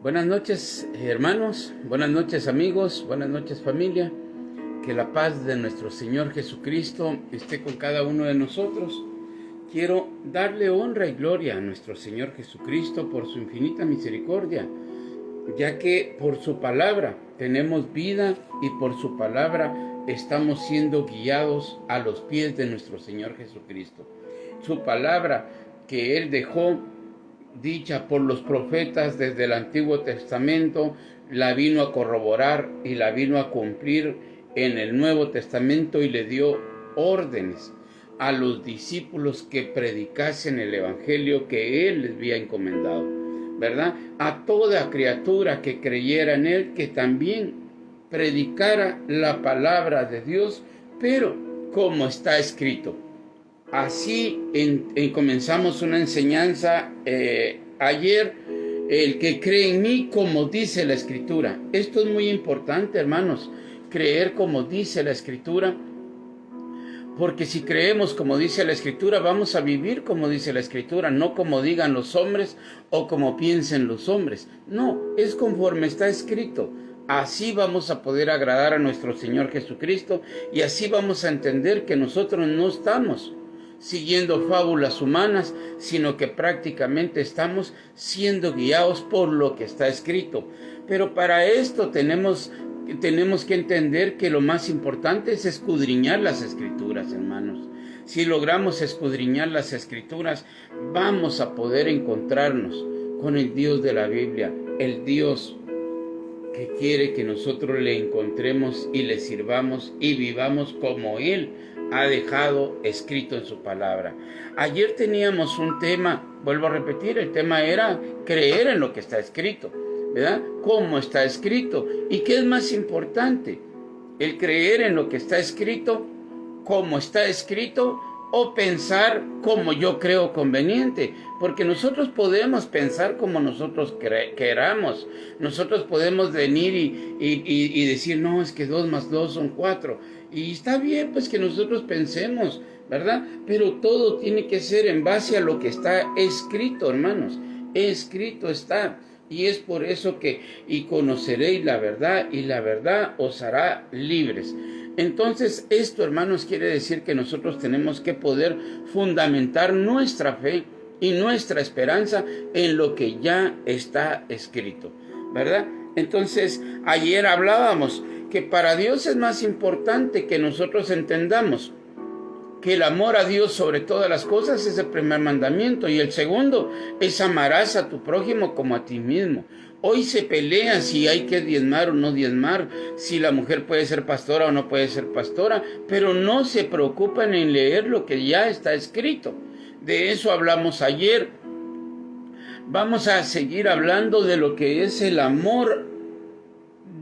Buenas noches, hermanos, buenas noches, amigos, buenas noches, familia. Que la paz de nuestro Señor Jesucristo esté con cada uno de nosotros. Quiero darle honra y gloria a nuestro Señor Jesucristo por su infinita misericordia, ya que por su palabra tenemos vida y por su palabra estamos siendo guiados a los pies de nuestro Señor Jesucristo. Su palabra que Él dejó dicha por los profetas desde el Antiguo Testamento, la vino a corroborar y la vino a cumplir en el Nuevo Testamento y le dio órdenes a los discípulos que predicasen el Evangelio que Él les había encomendado, ¿verdad? A toda criatura que creyera en Él, que también predicara la palabra de Dios, pero como está escrito. Así comenzamos una enseñanza ayer, el que cree en mí como dice la Escritura. Esto es muy importante, hermanos, creer como dice la Escritura, porque si creemos como dice la Escritura, vamos a vivir como dice la Escritura, no como digan los hombres o como piensen los hombres. No, es conforme está escrito. Así vamos a poder agradar a nuestro Señor Jesucristo y así vamos a entender que nosotros no estamos siguiendo fábulas humanas, sino que prácticamente estamos siendo guiados por lo que está escrito. Pero para esto tenemos que entender que lo más importante es escudriñar las Escrituras, hermanos. Si logramos escudriñar las Escrituras, vamos a poder encontrarnos con el Dios de la Biblia, el Dios que quiere que nosotros le encontremos y le sirvamos y vivamos como Él ha dejado escrito en su palabra. Ayer teníamos un tema, vuelvo a repetir, el tema era creer en lo que está escrito, ¿verdad? ¿Cómo está escrito? ¿Y qué es más importante? ¿El creer en lo que está escrito, cómo está escrito, o pensar como yo creo conveniente? Porque nosotros podemos pensar como nosotros queramos. Nosotros podemos venir y decir, no, es que 2 más 2 son 4. Y está bien, pues, que nosotros pensemos, ¿verdad? Pero todo tiene que ser en base a lo que está escrito, hermanos. Escrito está. Y es por eso que, y conoceréis la verdad, y la verdad os hará libres. Entonces, esto, hermanos, quiere decir que nosotros tenemos que poder fundamentar nuestra fe y nuestra esperanza en lo que ya está escrito, ¿verdad? Entonces, ayer hablábamos que para Dios es más importante que nosotros entendamos que el amor a Dios sobre todas las cosas es el primer mandamiento, y el segundo es amarás a tu prójimo como a ti mismo. Hoy se pelea si hay que diezmar o no diezmar, si la mujer puede ser pastora o no puede ser pastora, pero no se preocupan en leer lo que ya está escrito. De eso hablamos ayer. Vamos a seguir hablando de lo que es el amor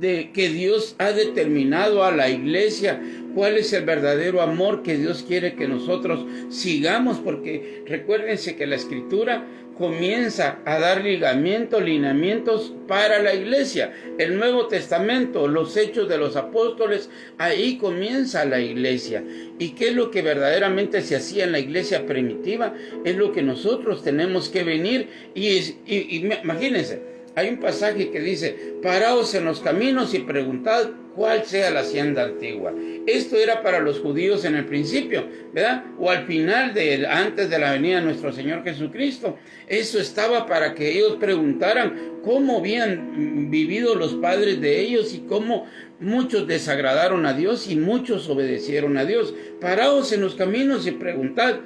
que Dios ha determinado a la iglesia. ¿Cuál es el verdadero amor que Dios quiere que nosotros sigamos? Porque recuérdense que la Escritura comienza a dar lineamientos para la iglesia. El Nuevo Testamento, los Hechos de los Apóstoles, ahí comienza la iglesia. ¿Y qué es lo que verdaderamente se hacía en la iglesia primitiva? Es lo que nosotros tenemos que venir y imagínense. Hay un pasaje que dice, paraos en los caminos y preguntad cuál sea la hacienda antigua. Esto era para los judíos en el principio, ¿verdad? O al final, antes de la venida de nuestro Señor Jesucristo. Eso estaba para que ellos preguntaran cómo habían vivido los padres de ellos y cómo muchos desagradaron a Dios y muchos obedecieron a Dios. Paraos en los caminos y preguntad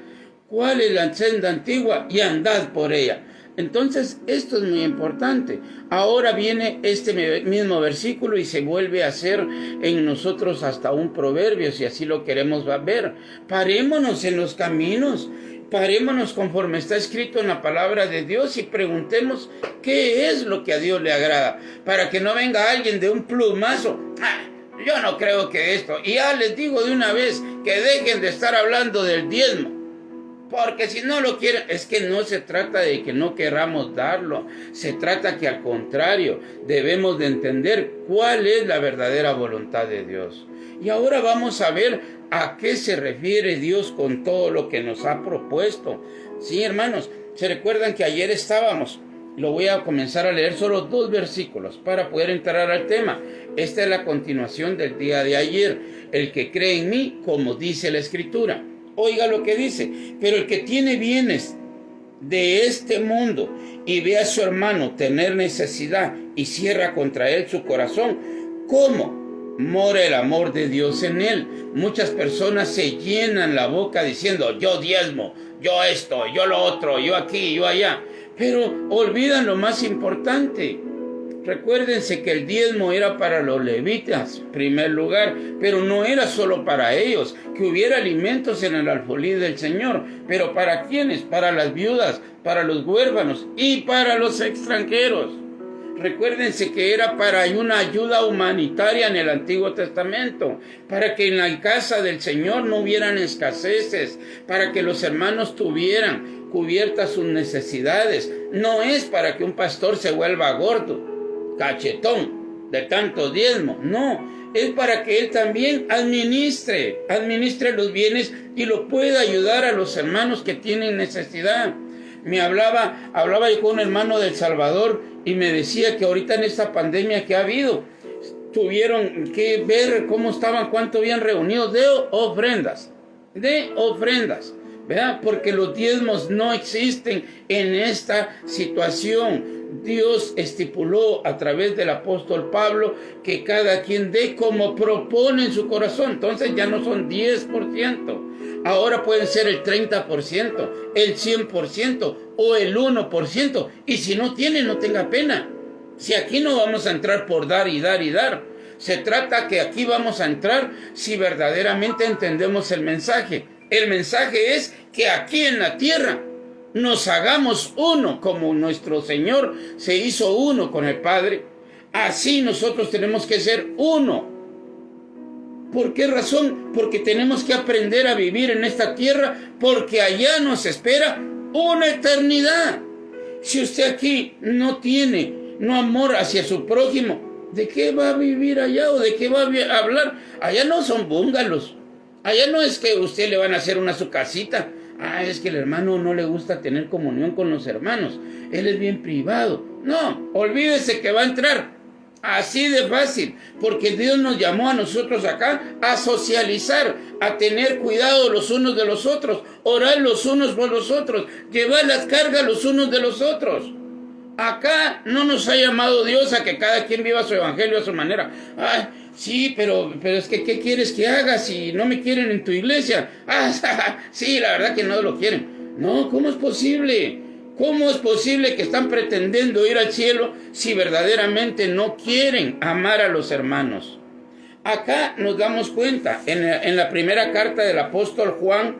cuál es la hacienda antigua y andad por ella. Entonces, esto es muy importante. Ahora viene este mismo versículo y se vuelve a hacer en nosotros hasta un proverbio, si así lo queremos ver. Parémonos en los caminos, parémonos conforme está escrito en la palabra de Dios y preguntemos qué es lo que a Dios le agrada, para que no venga alguien de un plumazo. Yo no creo que esto. Y ya les digo de una vez que dejen de estar hablando del diezmo. Porque si no lo quieren, es que no se trata de que no queramos darlo, se trata que al contrario, debemos de entender cuál es la verdadera voluntad de Dios. Y ahora vamos a ver a qué se refiere Dios con todo lo que nos ha propuesto. Sí, hermanos, ¿se recuerdan que ayer estábamos Lo voy a comenzar a leer solo 2 versículos para poder entrar al tema. Esta es la continuación del día de ayer. El que cree en mí, como dice la Escritura. Oiga lo que dice. Pero el que tiene bienes de este mundo y ve a su hermano tener necesidad y cierra contra él su corazón, ¿cómo mora el amor de Dios en él? Muchas personas se llenan la boca diciendo: yo diezmo, yo esto, yo lo otro, yo aquí, yo allá, pero olvidan lo más importante. Recuérdense que el diezmo era para los levitas, en primer lugar, pero no era solo para ellos, que hubiera alimentos en el alfolí del Señor. ¿Pero para quiénes? Para las viudas, para los huérfanos y para los extranjeros. Recuérdense que era para una ayuda humanitaria en el Antiguo Testamento, para que en la casa del Señor no hubieran escaseces, para que los hermanos tuvieran cubiertas sus necesidades. No es para que un pastor se vuelva gordo, cachetón, de tanto diezmo. No, es para que él también administre los bienes y lo pueda ayudar a los hermanos que tienen necesidad. Hablaba yo con un hermano de El Salvador y me decía que ahorita en esta pandemia que ha habido, tuvieron que ver cómo estaban, cuánto habían reunido de ofrendas, ¿verdad? Porque los diezmos no existen en esta situación. Dios estipuló a través del apóstol Pablo que cada quien dé como propone en su corazón. Entonces ya no son 10%. Ahora pueden ser el 30%, el 100% o el 1%. Y si no tiene, no tenga pena. Si aquí no vamos a entrar por dar y dar y dar. Se trata que aquí vamos a entrar si verdaderamente entendemos el mensaje. El mensaje es que aquí en la tierra nos hagamos uno, como nuestro Señor se hizo uno con el Padre. Así nosotros tenemos que ser uno. ¿Por qué razón? Porque tenemos que aprender a vivir en esta tierra, porque allá nos espera una eternidad. Si usted aquí no tiene amor hacia su prójimo, ¿de qué va a vivir allá o de qué va a hablar? Allá no son búngalos. Allá no es que usted le van a hacer su casita. Es que el hermano no le gusta tener comunión con los hermanos. Él es bien privado. No, olvídese que va a entrar. Así de fácil. Porque Dios nos llamó a nosotros acá a socializar, a tener cuidado los unos de los otros, orar los unos por los otros, llevar las cargas los unos de los otros. Acá no nos ha llamado Dios a que cada quien viva su evangelio a su manera. Sí, pero es que ¿qué quieres que haga si no me quieren en tu iglesia? Sí, la verdad que no lo quieren. No, ¿cómo es posible? ¿Cómo es posible que están pretendiendo ir al cielo si verdaderamente no quieren amar a los hermanos? Acá nos damos cuenta, en la primera carta del apóstol Juan,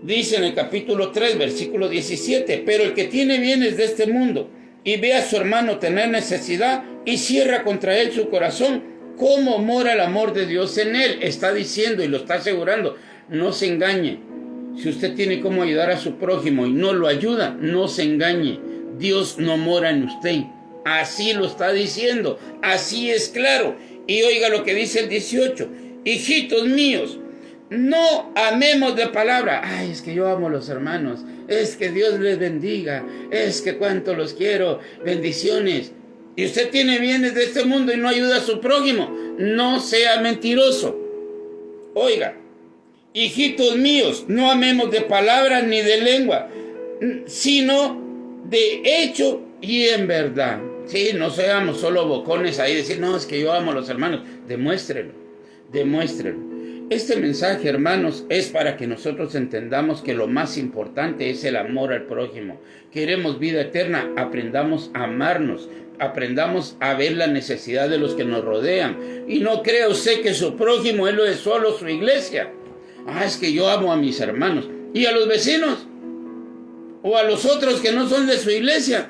dice en el capítulo 3, versículo 17, pero el que tiene bienes de este mundo y ve a su hermano tener necesidad y cierra contra él su corazón, ¿cómo mora el amor de Dios en él? Está diciendo y lo está asegurando, no se engañe. Si usted tiene cómo ayudar a su prójimo y no lo ayuda, no se engañe. Dios no mora en usted. Así lo está diciendo, así es claro. Y oiga lo que dice el 18, hijitos míos, no amemos de palabra. Es que yo amo a los hermanos. Es que Dios les bendiga. Es que cuánto los quiero. Bendiciones. Y usted tiene bienes de este mundo y no ayuda a su prójimo. No sea mentiroso. Oiga, hijitos míos, no amemos de palabra ni de lengua, sino de hecho y en verdad. Sí, no seamos solo bocones ahí, decir, no, es que yo amo a los hermanos. Demuéstrelo. Este mensaje, hermanos, es para que nosotros entendamos que lo más importante es el amor al prójimo. Queremos vida eterna, aprendamos a amarnos, aprendamos a ver la necesidad de los que nos rodean. Y no crea usted que su prójimo es lo de solo su iglesia. Es que yo amo a mis hermanos. ¿Y a los vecinos? ¿O a los otros que no son de su iglesia?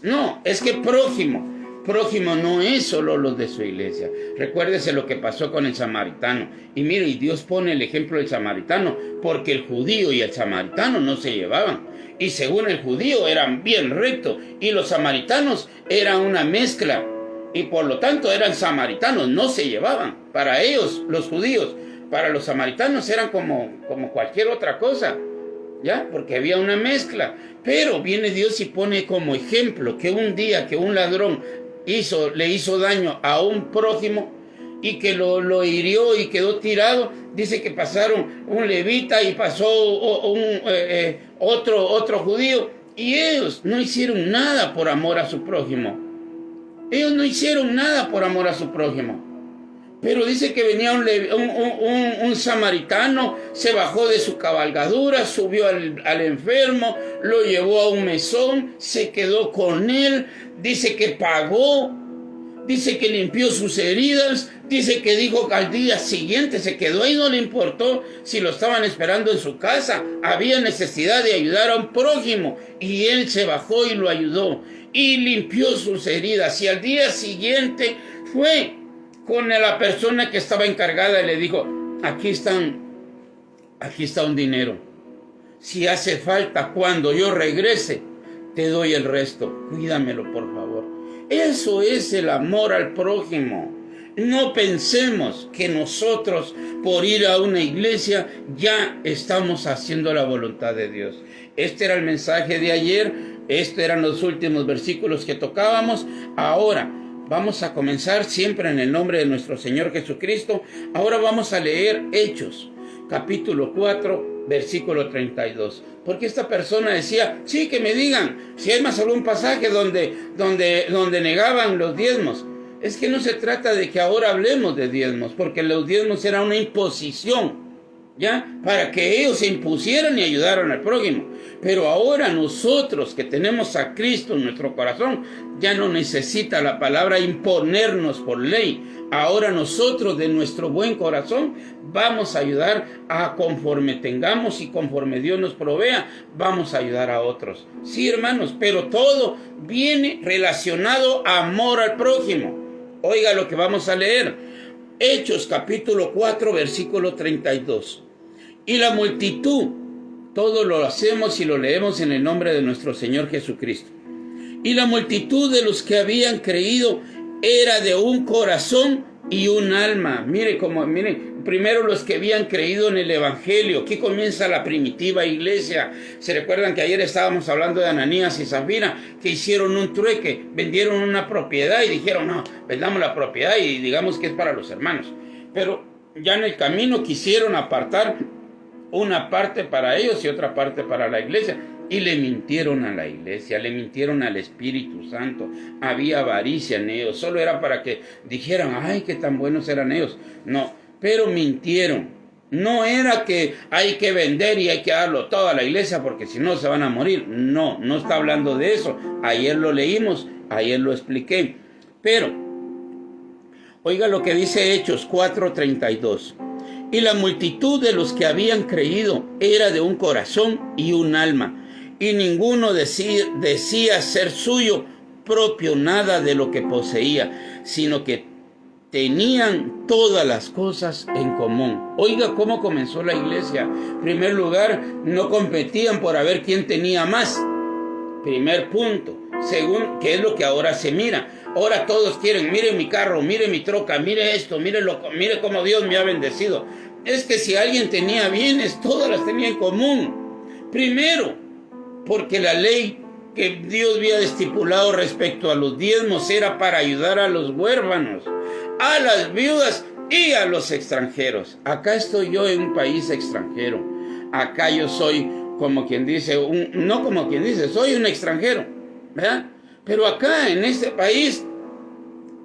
No, es que prójimo no es solo los de su iglesia. Recuérdese lo que pasó con el samaritano. Y mire, y Dios pone el ejemplo del samaritano, porque el judío y el samaritano no se llevaban. Y según el judío eran bien rectos, y los samaritanos eran una mezcla, y por lo tanto eran samaritanos, no se llevaban. Para ellos, los judíos, para los samaritanos eran como cualquier otra cosa. ¿ya? Porque había una mezcla. Pero viene Dios y pone como ejemplo que un día que un ladrón le hizo daño a un prójimo y que lo hirió y quedó tirado, dice que pasaron un levita y pasó otro judío, y ellos no hicieron nada por amor a su prójimo. Ellos no hicieron nada por amor a su prójimo. Pero dice que venía un samaritano, se bajó de su cabalgadura, subió al enfermo, lo llevó a un mesón, se quedó con él, dice que pagó, dice que limpió sus heridas, dice que dijo que al día siguiente se quedó ahí, no le importó si lo estaban esperando en su casa, había necesidad de ayudar a un prójimo y él se bajó y lo ayudó y limpió sus heridas, y al día siguiente fue con la persona que estaba encargada y le dijo: aquí está un dinero, si hace falta cuando yo regrese te doy el resto, cuídamelo por favor. Eso es el amor al prójimo. No pensemos que nosotros por ir a una iglesia ya estamos haciendo la voluntad de Dios. Este era el mensaje de ayer, estos eran los últimos versículos que tocábamos. Ahora vamos a comenzar siempre en el nombre de nuestro Señor Jesucristo. Ahora vamos a leer Hechos, capítulo 4, versículo 32. Porque esta persona decía: sí, que me digan si hay más algún pasaje donde negaban los diezmos. Es que no se trata de que ahora hablemos de diezmos, porque los diezmos era una imposición, ¿ya? Para que ellos se impusieran y ayudaran al prójimo. Pero ahora nosotros que tenemos a Cristo en nuestro corazón, ya no necesita la palabra imponernos por ley. Ahora nosotros de nuestro buen corazón vamos a ayudar a conforme tengamos y conforme Dios nos provea, vamos a ayudar a otros. Sí, hermanos, pero todo viene relacionado a amor al prójimo. Oiga lo que vamos a leer. Hechos capítulo 4, versículo 32. Y la multitud, todo lo hacemos y lo leemos en el nombre de nuestro Señor Jesucristo. Y la multitud de los que habían creído era de un corazón y un alma. Mire, primero los que habían creído en el Evangelio. Aquí comienza la primitiva iglesia. Se recuerdan que ayer estábamos hablando de Ananías y Zafira, que hicieron un trueque, vendieron una propiedad y dijeron: no, vendamos la propiedad y digamos que es para los hermanos. Pero ya en el camino quisieron apartar una parte para ellos y otra parte para la iglesia. Y le mintieron a la iglesia, le mintieron al Espíritu Santo. Había avaricia en ellos, solo era para que dijeran: ay, qué tan buenos eran ellos. No, pero mintieron. No era que hay que vender y hay que darlo todo a la iglesia porque si no se van a morir. No, no está hablando de eso. Ayer lo leímos, ayer lo expliqué. Pero, oiga lo que dice Hechos 4:32. Y la multitud de los que habían creído era de un corazón y un alma. Y ninguno decía ser suyo propio nada de lo que poseía, sino que tenían todas las cosas en común. Oiga cómo comenzó la iglesia. En primer lugar, no competían por ver quién tenía más. Primer punto. Según, ¿qué es lo que ahora se mira? Ahora todos quieren: mire mi carro, mire mi troca, mire esto, mire cómo Dios me ha bendecido. Es que si alguien tenía bienes, todas las tenía en común. Primero, porque la ley que Dios había estipulado respecto a los diezmos era para ayudar a los huérfanos, a las viudas y a los extranjeros. Acá estoy yo en un país extranjero. Acá yo soy, como quien dice, soy un extranjero, ¿verdad? Pero acá en este país,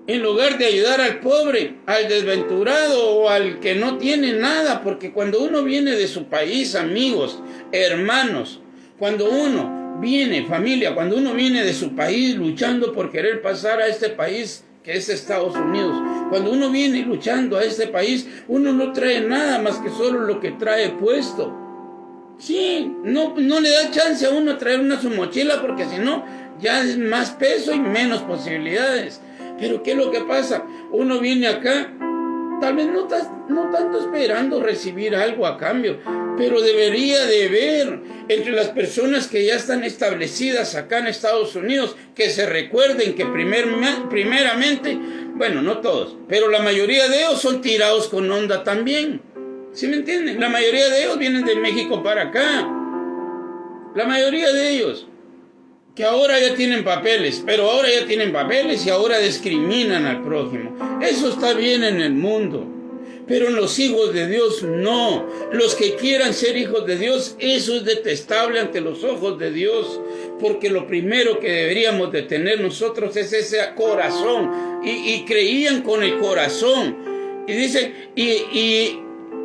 en lugar de ayudar al pobre, al desventurado o al que no tiene nada, porque cuando uno viene de su país, amigos, hermanos, cuando uno viene, familia, cuando uno viene de su país luchando por querer pasar a este país que es Estados Unidos, cuando uno viene luchando a este país, uno no trae nada más que solo lo que trae puesto. Sí, no le da chance a uno traer su mochila, porque si no, ya es más peso y menos posibilidades. Pero ¿qué es lo que pasa? Uno viene acá, tal vez no tanto esperando recibir algo a cambio, pero debería de ver entre las personas que ya están establecidas acá en Estados Unidos, que se recuerden que primeramente, bueno, no todos, pero la mayoría de ellos son tirados con onda también. ¿Sí me entienden? La mayoría de ellos vienen de México para acá. La mayoría de ellos, que ahora ya tienen papeles, pero ahora ya tienen papeles y ahora discriminan al prójimo. Eso está bien en el mundo, pero en los hijos de Dios no. Los que quieran ser hijos de Dios, eso es detestable ante los ojos de Dios, porque lo primero que deberíamos de tener nosotros es ese corazón, y creían con el corazón, y dicen, y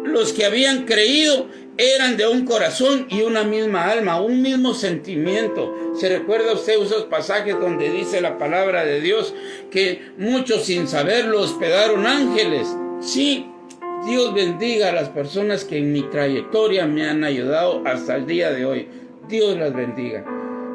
los que habían creído eran de un corazón y una misma alma, un mismo sentimiento. ¿Se recuerda usted esos pasajes donde dice la palabra de Dios que muchos sin saberlo hospedaron ángeles? Sí, Dios bendiga a las personas que en mi trayectoria me han ayudado hasta el día de hoy. Dios las bendiga.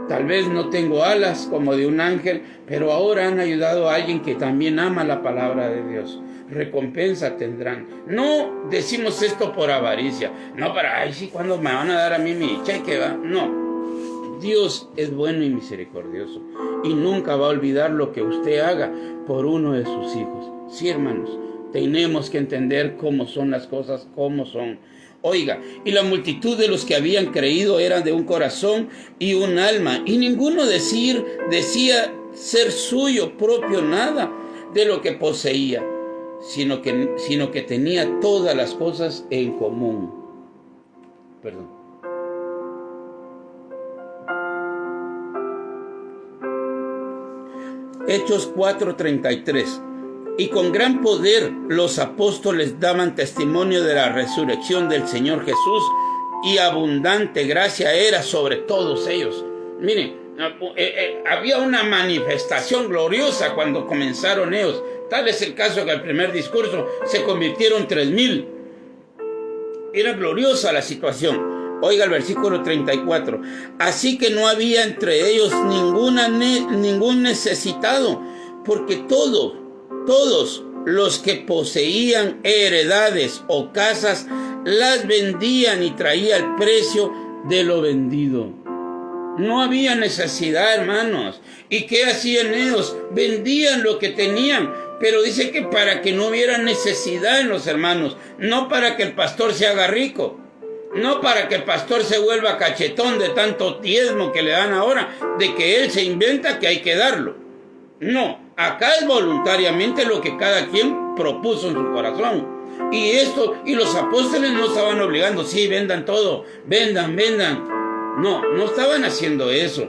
Tal vez no tengo alas como de un ángel, pero ahora han ayudado a alguien que también ama la palabra de Dios. Recompensa tendrán. No decimos esto por avaricia, no para, ay, sí, ¿cuándo me van a dar a mí mi cheque, va? No, Dios es bueno y misericordioso, y nunca va a olvidar lo que usted haga por uno de sus hijos. Sí, hermanos, tenemos que entender cómo son las cosas, cómo son. Oiga, y la multitud de los que habían creído eran de un corazón y un alma, y ninguno decía ser suyo propio nada de lo que poseía, sino que tenía todas las cosas en común. Perdón. Hechos 4:33. Y con gran poder los apóstoles daban testimonio de la resurrección del Señor Jesús, y abundante gracia era sobre todos ellos. Miren, había una manifestación gloriosa cuando comenzaron ellos. Tal es el caso que al primer discurso se convirtieron 3,000. Era gloriosa la situación. Oiga el versículo 34. Así que no había entre ellos ningún necesitado, porque todos los que poseían heredades o casas las vendían y traían el precio de lo vendido. No había necesidad, hermanos. ¿Y qué hacían ellos? Vendían lo que tenían. Pero dice que para que no hubiera necesidad en los hermanos, no para que el pastor se haga rico, no para que el pastor se vuelva cachetón de tanto diezmo que le dan ahora, de que él se inventa que hay que darlo. No, acá es voluntariamente lo que cada quien propuso en su corazón. Y los apóstoles no estaban obligando, sí, vendan todo, vendan. No estaban haciendo eso.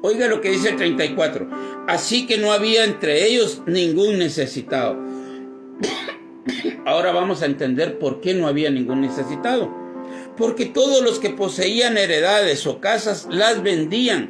Oiga lo que dice el 34. Así que no había entre ellos ningún necesitado. Ahora vamos a entender por qué no había ningún necesitado. Porque todos los que poseían heredades o casas las vendían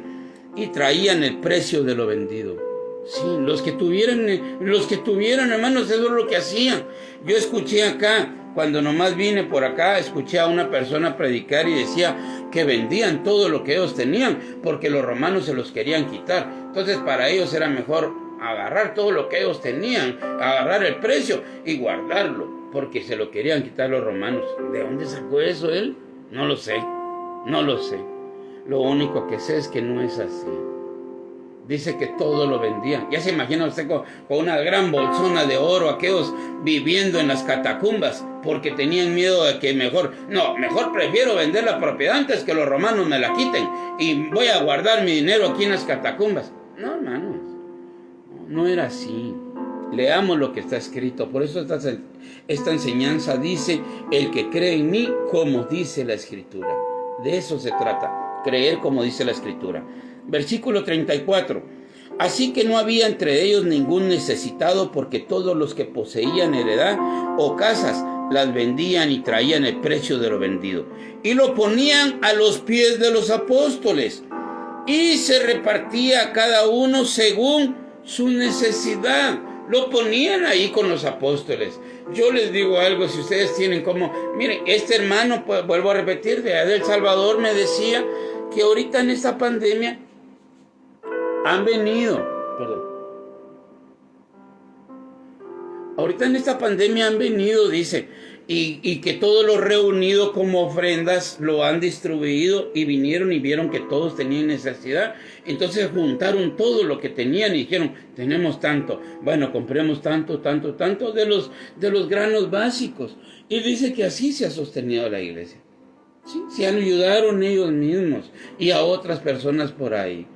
y traían el precio de lo vendido. Sí, los que tuvieran, hermanos, eso es lo que hacían. Yo escuché acá, cuando nomás vine por acá, escuché a una persona predicar y decía que vendían todo lo que ellos tenían porque los romanos se los querían quitar. Entonces para ellos era mejor agarrar todo lo que ellos tenían, agarrar el precio y guardarlo, porque se lo querían quitar los romanos. ¿De dónde sacó eso él? No lo sé. Lo único que sé es que no es así. Dice que todo lo vendían. Ya se imagina usted con una gran bolsona de oro, aquellos viviendo en las catacumbas, porque tenían miedo de que mejor prefiero vender la propiedad antes que los romanos me la quiten, y voy a guardar mi dinero aquí en las catacumbas. No, hermanos, no era así. Leamos lo que está escrito. Por eso esta enseñanza dice: el que cree en mí, como dice la Escritura. De eso se trata, creer como dice la Escritura. Versículo 34. Así que no había entre ellos ningún necesitado, porque todos los que poseían heredad o casas las vendían y traían el precio de lo vendido, y lo ponían a los pies de los apóstoles, y se repartía a cada uno según su necesidad. Lo ponían ahí con los apóstoles. Yo les digo algo, si ustedes tienen como... Miren, este hermano, pues, vuelvo a repetir, de allá de El Salvador, me decía que ahorita en esta pandemia han venido, dice, y que todos los reunidos como ofrendas lo han distribuido, y vinieron y vieron que todos tenían necesidad. Entonces juntaron todo lo que tenían y dijeron: tenemos tanto, bueno, compremos tanto de los granos básicos. Y dice que así se ha sostenido la iglesia. Sí, se ayudaron ellos mismos y a otras personas por ahí.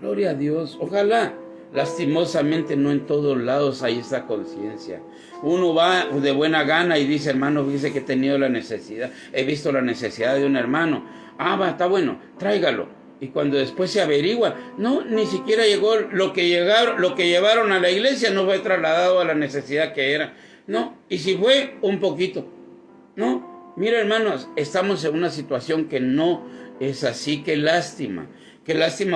Gloria a Dios. Ojalá, lastimosamente no en todos lados hay esa conciencia. Uno va de buena gana y dice, hermano, dice que he tenido la necesidad, he visto la necesidad de un hermano. Ah, va, está bueno, tráigalo. Y cuando después se averigua, no, ni siquiera llegó lo que llevaron a la iglesia, no fue trasladado a la necesidad que era. No, y si fue, un poquito. No, mira, hermanos, estamos en una situación que no es así. Qué lástima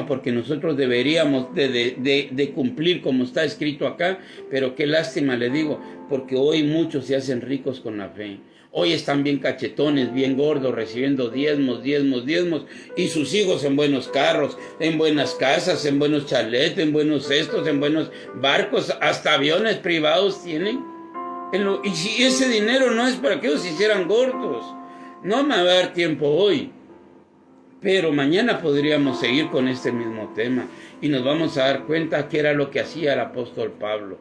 porque nosotros deberíamos de cumplir como está escrito acá, pero qué lástima, le digo, porque hoy muchos se hacen ricos con la fe. Hoy están bien cachetones, bien gordos, recibiendo diezmos, y sus hijos en buenos carros, en buenas casas, en buenos chalets, en buenos cestos, en buenos barcos, hasta aviones privados tienen. Y si ese dinero no es para que ellos se hicieran gordos, no me va a dar tiempo hoy. Pero mañana podríamos seguir con este mismo tema y nos vamos a dar cuenta que era lo que hacía el apóstol Pablo.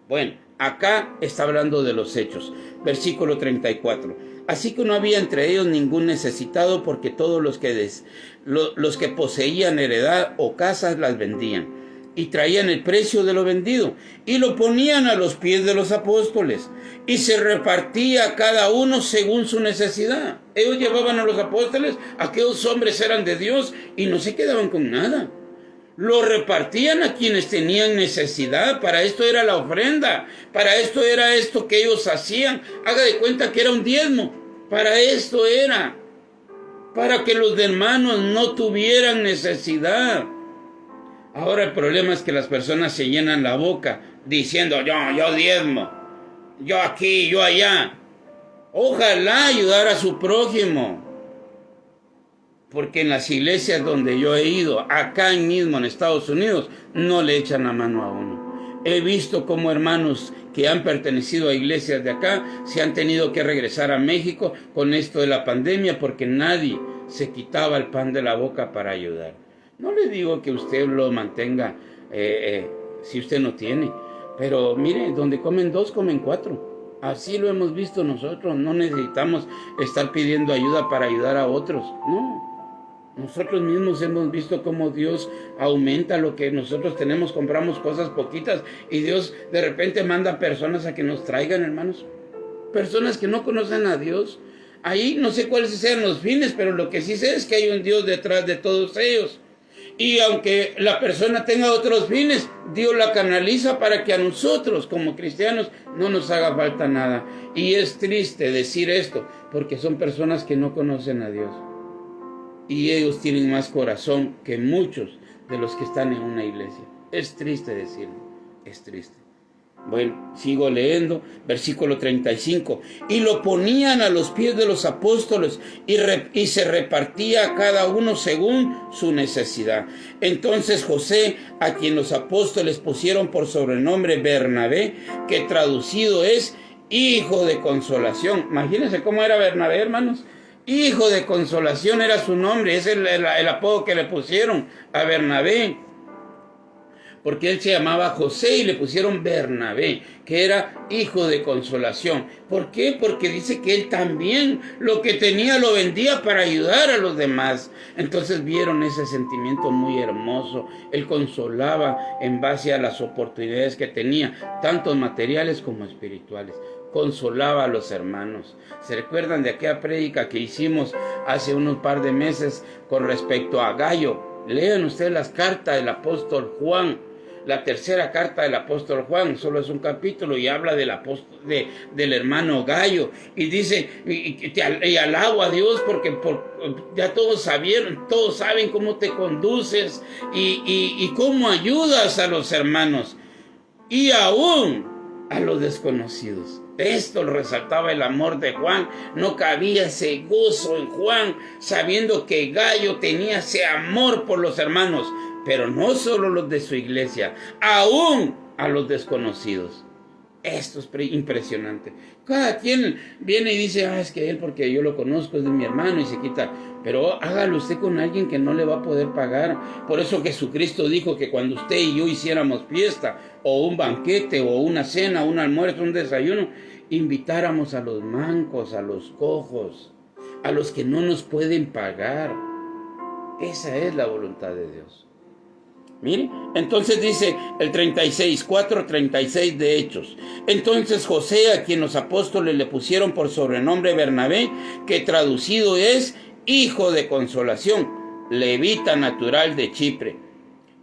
Bueno, acá está hablando de los hechos, versículo 34. Así que no había entre ellos ningún necesitado, porque todos los que poseían heredad o casas las vendían y traían el precio de lo vendido y lo ponían a los pies de los apóstoles, y se repartía cada uno según su necesidad. Ellos llevaban a los apóstoles, aquellos hombres eran de Dios y no se quedaban con nada. Lo repartían a quienes tenían necesidad. Para esto era la ofrenda, para esto era esto que ellos hacían. Haga de cuenta que era un diezmo. Para esto era, para que los hermanos no tuvieran necesidad. Ahora el problema es que las personas se llenan la boca diciendo, yo diezmo, yo aquí, yo allá. Ojalá ayudar a su prójimo. Porque en las iglesias donde yo he ido, acá mismo en Estados Unidos, no le echan la mano a uno. He visto como hermanos que han pertenecido a iglesias de acá se han tenido que regresar a México con esto de la pandemia, porque nadie se quitaba el pan de la boca para ayudar. No le digo que usted lo mantenga si usted no tiene, pero mire, donde comen dos, comen cuatro. Así lo hemos visto nosotros. No necesitamos estar pidiendo ayuda para ayudar a otros, no. Nosotros mismos hemos visto cómo Dios aumenta lo que nosotros tenemos, compramos cosas poquitas y Dios de repente manda personas a que nos traigan, hermanos. Personas que no conocen a Dios. Ahí no sé cuáles sean los fines, pero lo que sí sé es que hay un Dios detrás de todos ellos. Y aunque la persona tenga otros fines, Dios la canaliza para que a nosotros como cristianos no nos haga falta nada. Y es triste decir esto, porque son personas que no conocen a Dios. Y ellos tienen más corazón que muchos de los que están en una iglesia. Es triste decirlo, es triste. Bueno, sigo leyendo, versículo 35. Y lo ponían a los pies de los apóstoles y se repartía a cada uno según su necesidad. Entonces José, a quien los apóstoles pusieron por sobrenombre Bernabé, que traducido es hijo de consolación. Imagínense cómo era Bernabé, hermanos. Hijo de consolación era su nombre, es el apodo que le pusieron a Bernabé. Porque él se llamaba José y le pusieron Bernabé, que era hijo de consolación. ¿Por qué? Porque dice que él también lo que tenía lo vendía para ayudar a los demás. Entonces vieron ese sentimiento muy hermoso. Él consolaba en base a las oportunidades que tenía, tanto materiales como espirituales. Consolaba a los hermanos. ¿Se recuerdan de aquella prédica que hicimos hace unos par de meses con respecto a Gayo? Lean ustedes las cartas del apóstol Juan. La tercera carta del apóstol Juan solo es un capítulo y habla del hermano Gayo. Y dice, y alabo a Dios porque ya todos saben cómo te conduces y cómo ayudas a los hermanos y aún a los desconocidos. Esto resaltaba el amor de Juan. No cabía ese gozo en Juan, sabiendo que Gayo tenía ese amor por los hermanos, pero no solo los de su iglesia, aún a los desconocidos. Esto es impresionante. Cada quien viene y dice, es que él, porque yo lo conozco, es de mi hermano, y se quita. Pero hágalo usted con alguien que no le va a poder pagar. Por eso Jesucristo dijo que cuando usted y yo hiciéramos fiesta, o un banquete, o una cena, un almuerzo, un desayuno, invitáramos a los mancos, a los cojos. a los que no nos pueden pagar. Esa es la voluntad de Dios. Mire, entonces dice el 36, 4:36 de Hechos. Entonces José, a quien los apóstoles le pusieron por sobrenombre Bernabé, que traducido es hijo de consolación, levita natural de Chipre,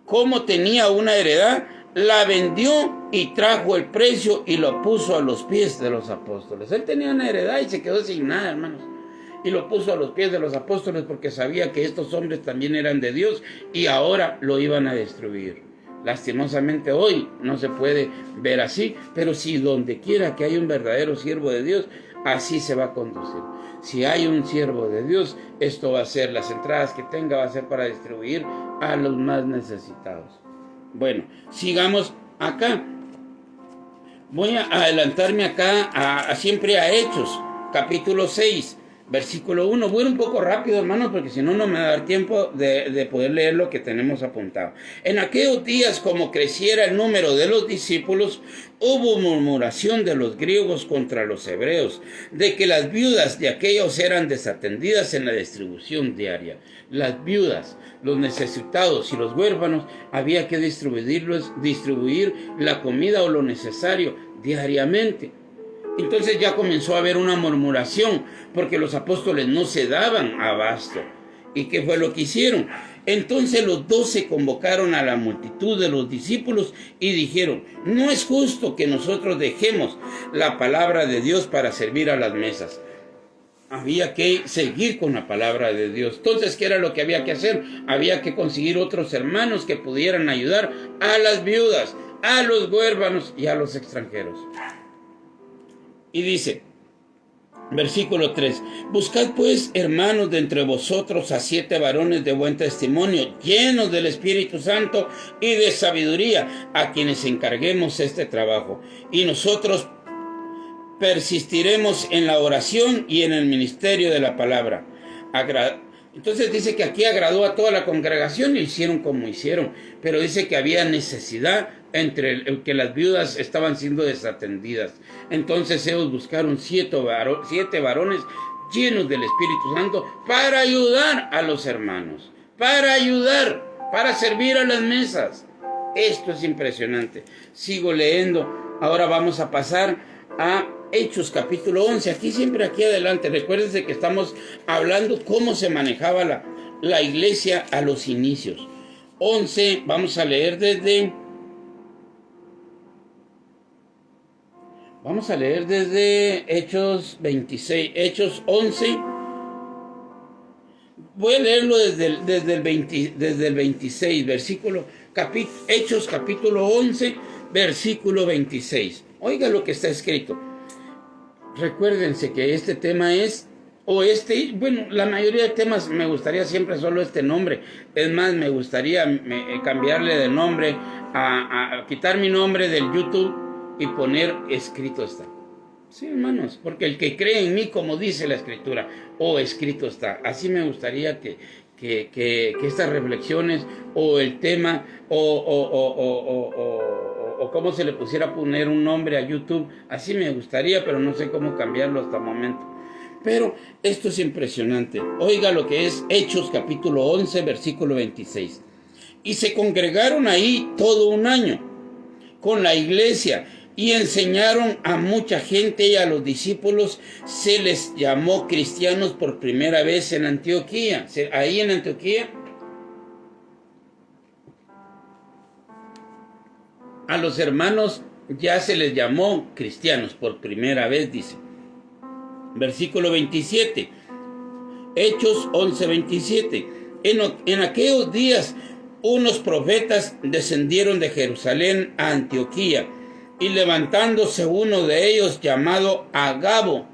como tenía una heredad, la vendió y trajo el precio y lo puso a los pies de los apóstoles. Él tenía una heredad y se quedó sin nada, hermanos. Y lo puso a los pies de los apóstoles porque sabía que estos hombres también eran de Dios y ahora lo iban a destruir. Lastimosamente hoy no se puede ver así, pero si donde quiera que haya un verdadero siervo de Dios, así se va a conducir. Si hay un siervo de Dios, esto va a ser, las entradas que tenga va a ser para distribuir a los más necesitados. Bueno, sigamos acá. Voy a adelantarme acá siempre a Hechos, capítulo 6. Versículo 1, voy un poco rápido, hermanos, porque si no, no me va a dar tiempo de poder leer lo que tenemos apuntado. En aquellos días, como creciera el número de los discípulos, hubo murmuración de los griegos contra los hebreos, de que las viudas de aquellos eran desatendidas en la distribución diaria. Las viudas, los necesitados y los huérfanos, había que distribuir la comida o lo necesario diariamente. Entonces ya comenzó a haber una murmuración porque los apóstoles no se daban abasto. ¿Y qué fue lo que hicieron? Entonces los 12 convocaron a la multitud de los discípulos y dijeron: no es justo que nosotros dejemos la palabra de Dios para servir a las mesas. Había que seguir con la palabra de Dios. Entonces, ¿qué era lo que había que hacer? Había que conseguir otros hermanos que pudieran ayudar a las viudas, a los huérfanos y a los extranjeros. Y dice, versículo 3, buscad pues, hermanos, de entre vosotros a 7 varones de buen testimonio, llenos del Espíritu Santo y de sabiduría, a quienes encarguemos este trabajo. Y nosotros persistiremos en la oración y en el ministerio de la palabra. Entonces dice que aquí agradó a toda la congregación y hicieron como hicieron, pero dice que había necesidad entre el que las viudas estaban siendo desatendidas. Entonces ellos buscaron 7 varones llenos del Espíritu Santo para ayudar a los hermanos, para servir a las mesas. Esto es impresionante. Sigo leyendo. Ahora vamos a pasar a Hechos capítulo 11. Aquí adelante. Recuérdense que estamos hablando cómo se manejaba la iglesia a los inicios. 11, vamos a leer desde Hechos 26, Hechos 11. Voy a leerlo desde el 26, Hechos capítulo 11, versículo 26. Oiga lo que está escrito. Recuérdense que este tema es, la mayoría de temas me gustaría siempre solo este nombre. Es más, me gustaría cambiarle de nombre, a quitar mi nombre del YouTube y poner escrito está. Sí, hermanos, porque el que cree en mí, como dice la Escritura, escrito está. Así me gustaría que estas reflexiones, o el tema, o cómo se le pusiera poner un nombre a YouTube, así me gustaría, pero no sé cómo cambiarlo hasta el momento. Pero esto es impresionante. Oiga lo que es Hechos capítulo 11, versículo 26. Y se congregaron ahí todo un año con la iglesia y enseñaron a mucha gente, y a los discípulos se les llamó cristianos por primera vez en Antioquía. Ahí en Antioquía, a los hermanos ya se les llamó cristianos por primera vez, dice. Versículo 27. Hechos 11, 27. En aquellos días unos profetas descendieron de Jerusalén a Antioquía, y levantándose uno de ellos llamado Agabo,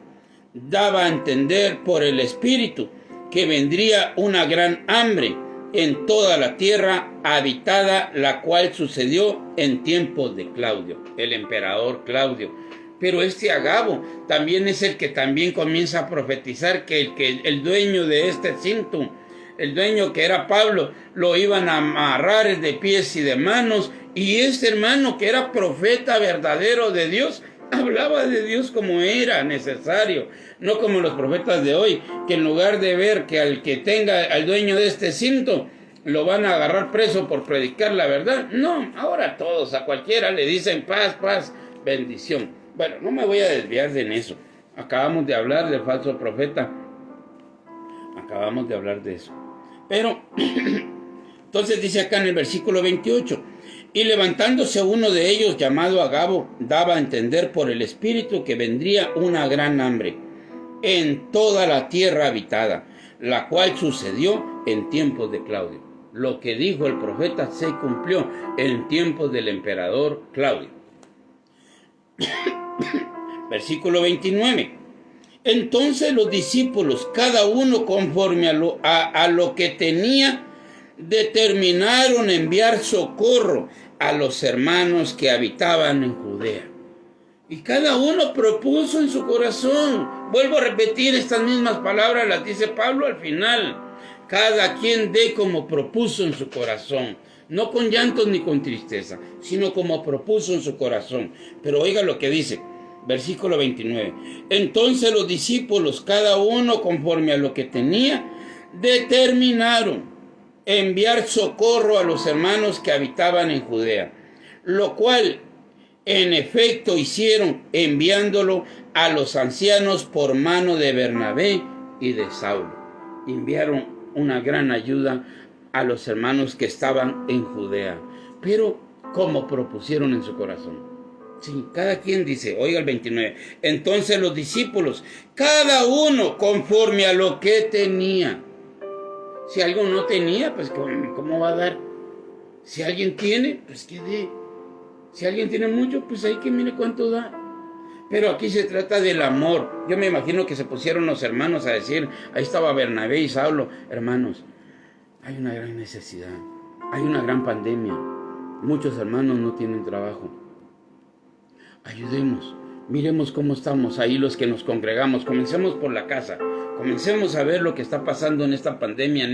daba a entender por el Espíritu que vendría una gran hambre en toda la tierra habitada, la cual sucedió en tiempos de Claudio, el emperador Claudio. Pero este Agabo también es el que también comienza a profetizar que el dueño de este cinto, el dueño que era Pablo, lo iban a amarrar de pies y de manos. Y este hermano que era profeta verdadero de Dios, Hablaba de Dios como era necesario, no como los profetas de hoy, que en lugar de ver que al que tenga, al dueño de este cinto, lo van a agarrar preso por predicar la verdad. No, ahora todos, a cualquiera le dicen paz, paz, bendición. Bueno, no me voy a desviar de eso. Acabamos de hablar del falso profeta. Acabamos de hablar de eso. Pero, entonces dice acá en el versículo 28, y levantándose uno de ellos llamado Agabo, daba a entender por el Espíritu que vendría una gran hambre en toda la tierra habitada, la cual sucedió en tiempos de Claudio. Lo que dijo el profeta se cumplió en tiempos del emperador Claudio. Versículo 29. Entonces los discípulos, cada uno conforme a lo que tenía, determinaron enviar socorro a los hermanos que habitaban en Judea. Y cada uno propuso en su corazón. Vuelvo a repetir estas mismas palabras, las dice Pablo al final. Cada quien dé como propuso en su corazón. No con llantos ni con tristeza, sino como propuso en su corazón. Pero oiga lo que dice. Versículo 29. Entonces los discípulos, cada uno conforme a lo que tenía, determinaron enviar socorro a los hermanos que habitaban en Judea, lo cual en efecto hicieron, enviándolo a los ancianos por mano de Bernabé y de Saulo. Enviaron una gran ayuda a los hermanos que estaban en Judea, pero como propusieron en su corazón. Sí, cada quien dice, oiga el 29, entonces los discípulos, cada uno conforme a lo que tenía. Si algo no tenía, pues ¿cómo va a dar? Si alguien tiene, pues que dé. Si alguien tiene mucho, pues ahí que mire cuánto da. Pero aquí se trata del amor. Yo me imagino que se pusieron los hermanos a decir, ahí estaba Bernabé y Saulo, hermanos, hay una gran necesidad, hay una gran pandemia, muchos hermanos no tienen trabajo. Ayudemos, miremos cómo estamos ahí los que nos congregamos, comencemos por la casa, comencemos a ver lo que está pasando en esta pandemia,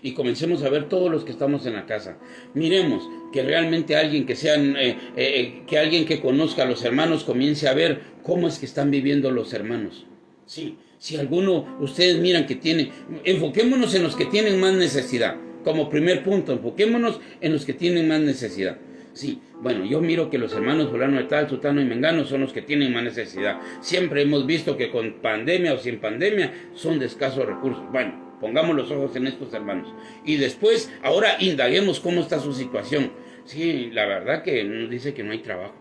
y comencemos a ver todos los que estamos en la casa. Miremos que realmente alguien que alguien que conozca a los hermanos comience a ver cómo es que están viviendo los hermanos. Sí, si alguno, ustedes miran que tiene, enfoquémonos en los que tienen más necesidad. Como primer punto, enfoquémonos en los que tienen más necesidad. Sí, bueno, yo miro que los hermanos fulano de tal, sutano y mengano son los que tienen más necesidad. Siempre hemos visto que con pandemia o sin pandemia son de escasos recursos. Bueno, pongamos los ojos en estos hermanos. Y después, ahora indaguemos cómo está su situación. Sí, la verdad que nos dice que no hay trabajo.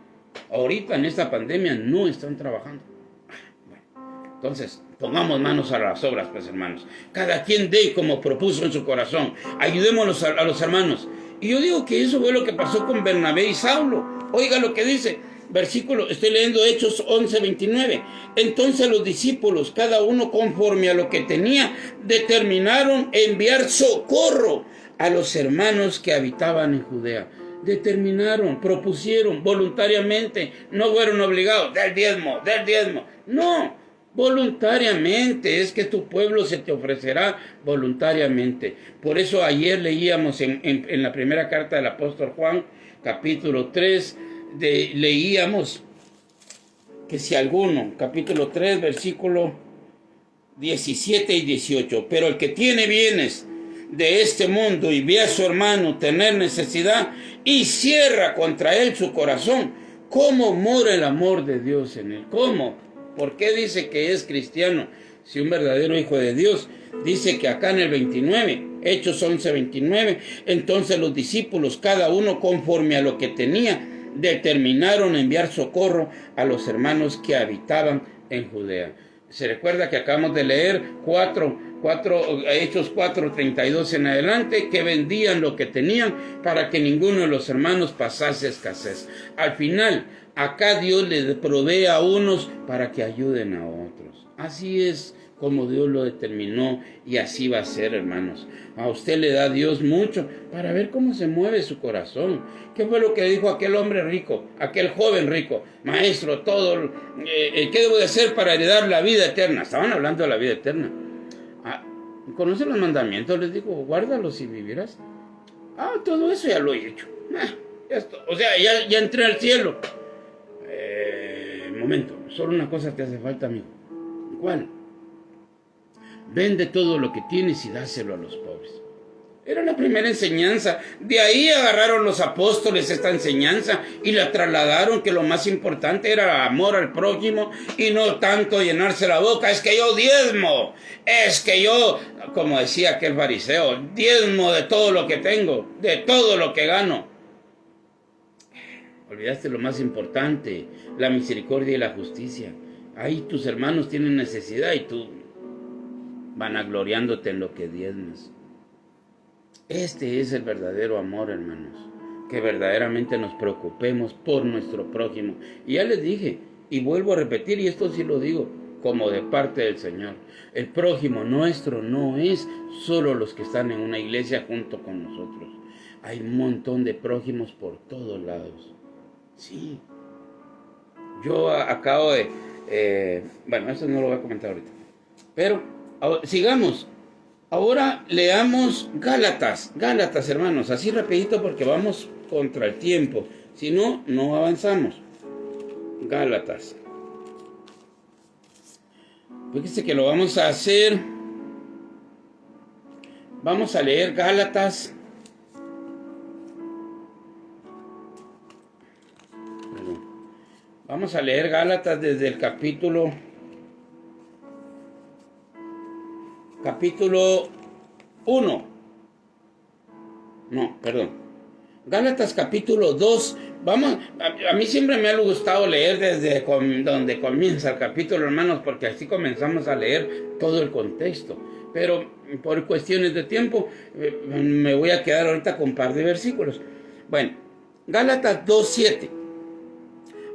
Ahorita en esta pandemia no están trabajando. Bueno, entonces, pongamos manos a las obras, pues hermanos. Cada quien dé como propuso en su corazón. Ayudémonos a los hermanos. Y yo digo que eso fue lo que pasó con Bernabé y Saulo. Oiga lo que dice, estoy leyendo Hechos 11:29. Entonces los discípulos, cada uno conforme a lo que tenía, determinaron enviar socorro a los hermanos que habitaban en Judea. Determinaron, propusieron voluntariamente, no fueron obligados, del diezmo. No. Voluntariamente, es que tu pueblo se te ofrecerá voluntariamente. Por eso ayer leíamos en la primera carta del apóstol Juan, capítulo 3, leíamos que si alguno, capítulo 3, versículo 17 y 18, pero el que tiene bienes de este mundo y ve a su hermano tener necesidad y cierra contra él su corazón, ¿cómo mora el amor de Dios en él? ¿Cómo? ¿Por qué dice que es cristiano? Si un verdadero hijo de Dios, dice que acá en el 29, Hechos 11:29, entonces los discípulos, cada uno conforme a lo que tenía, determinaron enviar socorro a los hermanos que habitaban en Judea. Se recuerda que acabamos de leer Hechos 4:32 en adelante, que vendían lo que tenían para que ninguno de los hermanos pasase escasez. Al final, acá Dios les provee a unos para que ayuden a otros. Así es como Dios lo determinó y así va a ser, hermanos. A usted le da Dios mucho para ver cómo se mueve su corazón. ¿Qué fue lo que dijo aquel hombre rico, aquel joven rico? Maestro, ¿qué debo de hacer para heredar la vida eterna? Estaban hablando de la vida eterna. ¿Conocen los mandamientos? Les digo, guárdalos y vivirás. Todo eso ya lo he hecho. Ya entré al cielo. momento, solo una cosa te hace falta, amigo. ¿Cuál? Vende todo lo que tienes y dáselo a los pobres. Era la primera enseñanza. De ahí agarraron los apóstoles esta enseñanza y la trasladaron, que lo más importante era amor al prójimo y no tanto llenarse la boca. Es que yo diezmo, es que yo, como decía aquel fariseo, diezmo de todo lo que tengo, de todo lo que gano. Olvidaste lo más importante, la misericordia y la justicia. Ahí tus hermanos tienen necesidad y tú vanagloriándote en lo que diezmas. Este es el verdadero amor, hermanos, que verdaderamente nos preocupemos por nuestro prójimo. Y ya les dije, y vuelvo a repetir, y esto sí lo digo, como de parte del Señor. El prójimo nuestro no es solo los que están en una iglesia junto con nosotros. Hay un montón de prójimos por todos lados. Sí. Yo acabo de... bueno, eso no lo voy a comentar ahorita. Pero sigamos. Ahora leamos Gálatas, hermanos, así rapidito porque vamos contra el tiempo. Si no, no avanzamos. Gálatas. Fíjense que lo vamos a hacer. Vamos a leer Gálatas. Vamos a leer Gálatas desde el capítulo 1. No, perdón. Gálatas capítulo 2. Vamos, a mí siempre me ha gustado leer desde donde comienza el capítulo, hermanos, porque así comenzamos a leer todo el contexto. Pero por cuestiones de tiempo me voy a quedar ahorita con un par de versículos. Bueno, Gálatas 2:7.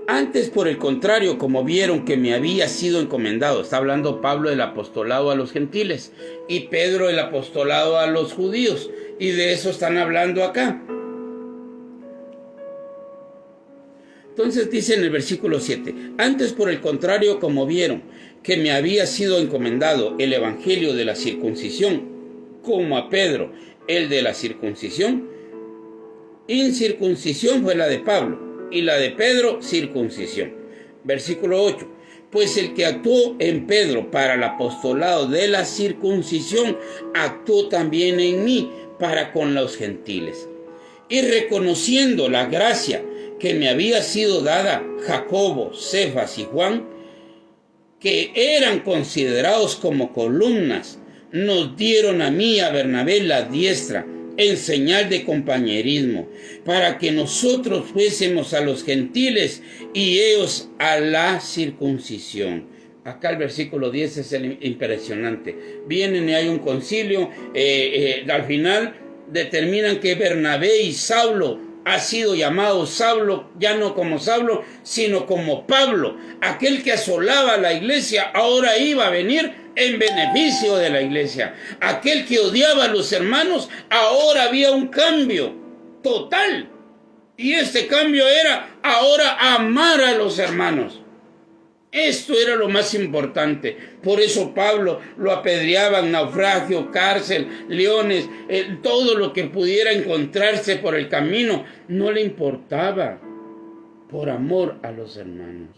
Antes, por el contrario, como vieron que me había sido encomendado, está hablando Pablo del apostolado a los gentiles y Pedro del apostolado a los judíos, y de eso están hablando acá. Entonces dice en el versículo 7, antes, por el contrario, como vieron que me había sido encomendado el evangelio de la circuncisión, como a Pedro el de la circuncisión, incircuncisión fue la de Pablo, y la de Pedro, circuncisión. Versículo 8. Pues el que actuó en Pedro para el apostolado de la circuncisión, actuó también en mí para con los gentiles. Y reconociendo la gracia que me había sido dada Jacobo, Cefas y Juan, que eran considerados como columnas, nos dieron a mí y a Bernabé la diestra, en señal de compañerismo, para que nosotros fuésemos a los gentiles y ellos a la circuncisión. Acá el versículo 10 es el impresionante. Vienen y hay un concilio, al final determinan que Bernabé y Saulo ha sido llamado Saulo, ya no como Saulo, sino como Pablo. Aquel que asolaba la iglesia ahora iba a venir en beneficio de la iglesia. Aquel que odiaba a los hermanos, ahora había un cambio total. Y este cambio era ahora amar a los hermanos. Esto era lo más importante. Por eso Pablo lo apedreaban, naufragio, cárcel, leones, todo lo que pudiera encontrarse por el camino, no le importaba, por amor a los hermanos.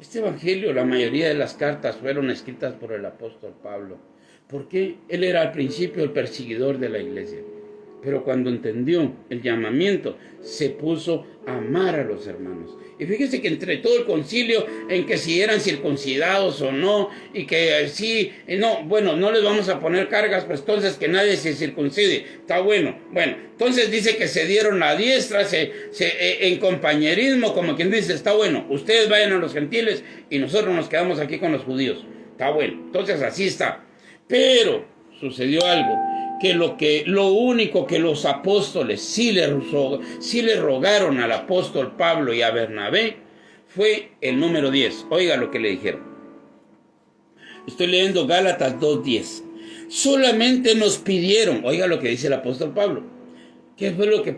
Este evangelio, la mayoría de las cartas fueron escritas por el apóstol Pablo. ¿Por qué? Él era al principio el perseguidor de la iglesia. Pero cuando entendió el llamamiento, se puso a amar a los hermanos. Y fíjese que entre todo el concilio, en que si eran circuncidados o no, y que sí, no, bueno, no les vamos a poner cargas, pues entonces que nadie se circuncide. Está bueno. Bueno, entonces dice que se dieron la diestra, en compañerismo, como quien dice, está bueno, ustedes vayan a los gentiles y nosotros nos quedamos aquí con los judíos. Está bueno. Entonces así está. Pero sucedió algo. Que lo único que los apóstoles sí le rogaron al apóstol Pablo y a Bernabé fue el número 10. Oiga lo que le dijeron. Estoy leyendo Gálatas 2:10. Solamente nos pidieron, oiga lo que dice el apóstol Pablo. ¿Qué fue lo que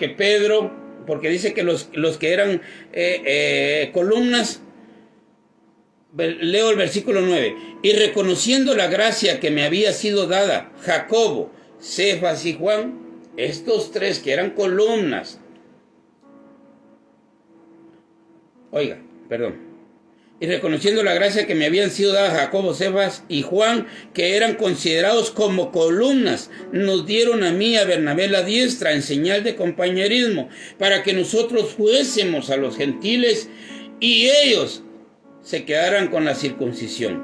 Pedro, porque dice que los que eran columnas? Leo el versículo 9. Y reconociendo la gracia que me había sido dada, Jacobo, Cefas y Juan, estos tres que eran columnas, Oiga, perdón. Y reconociendo la gracia que me habían sido dadas Jacobo, Cefas y Juan, que eran considerados como columnas, nos dieron a mí, a Bernabé, la diestra en señal de compañerismo, para que nosotros fuésemos a los gentiles y ellos se quedaran con la circuncisión.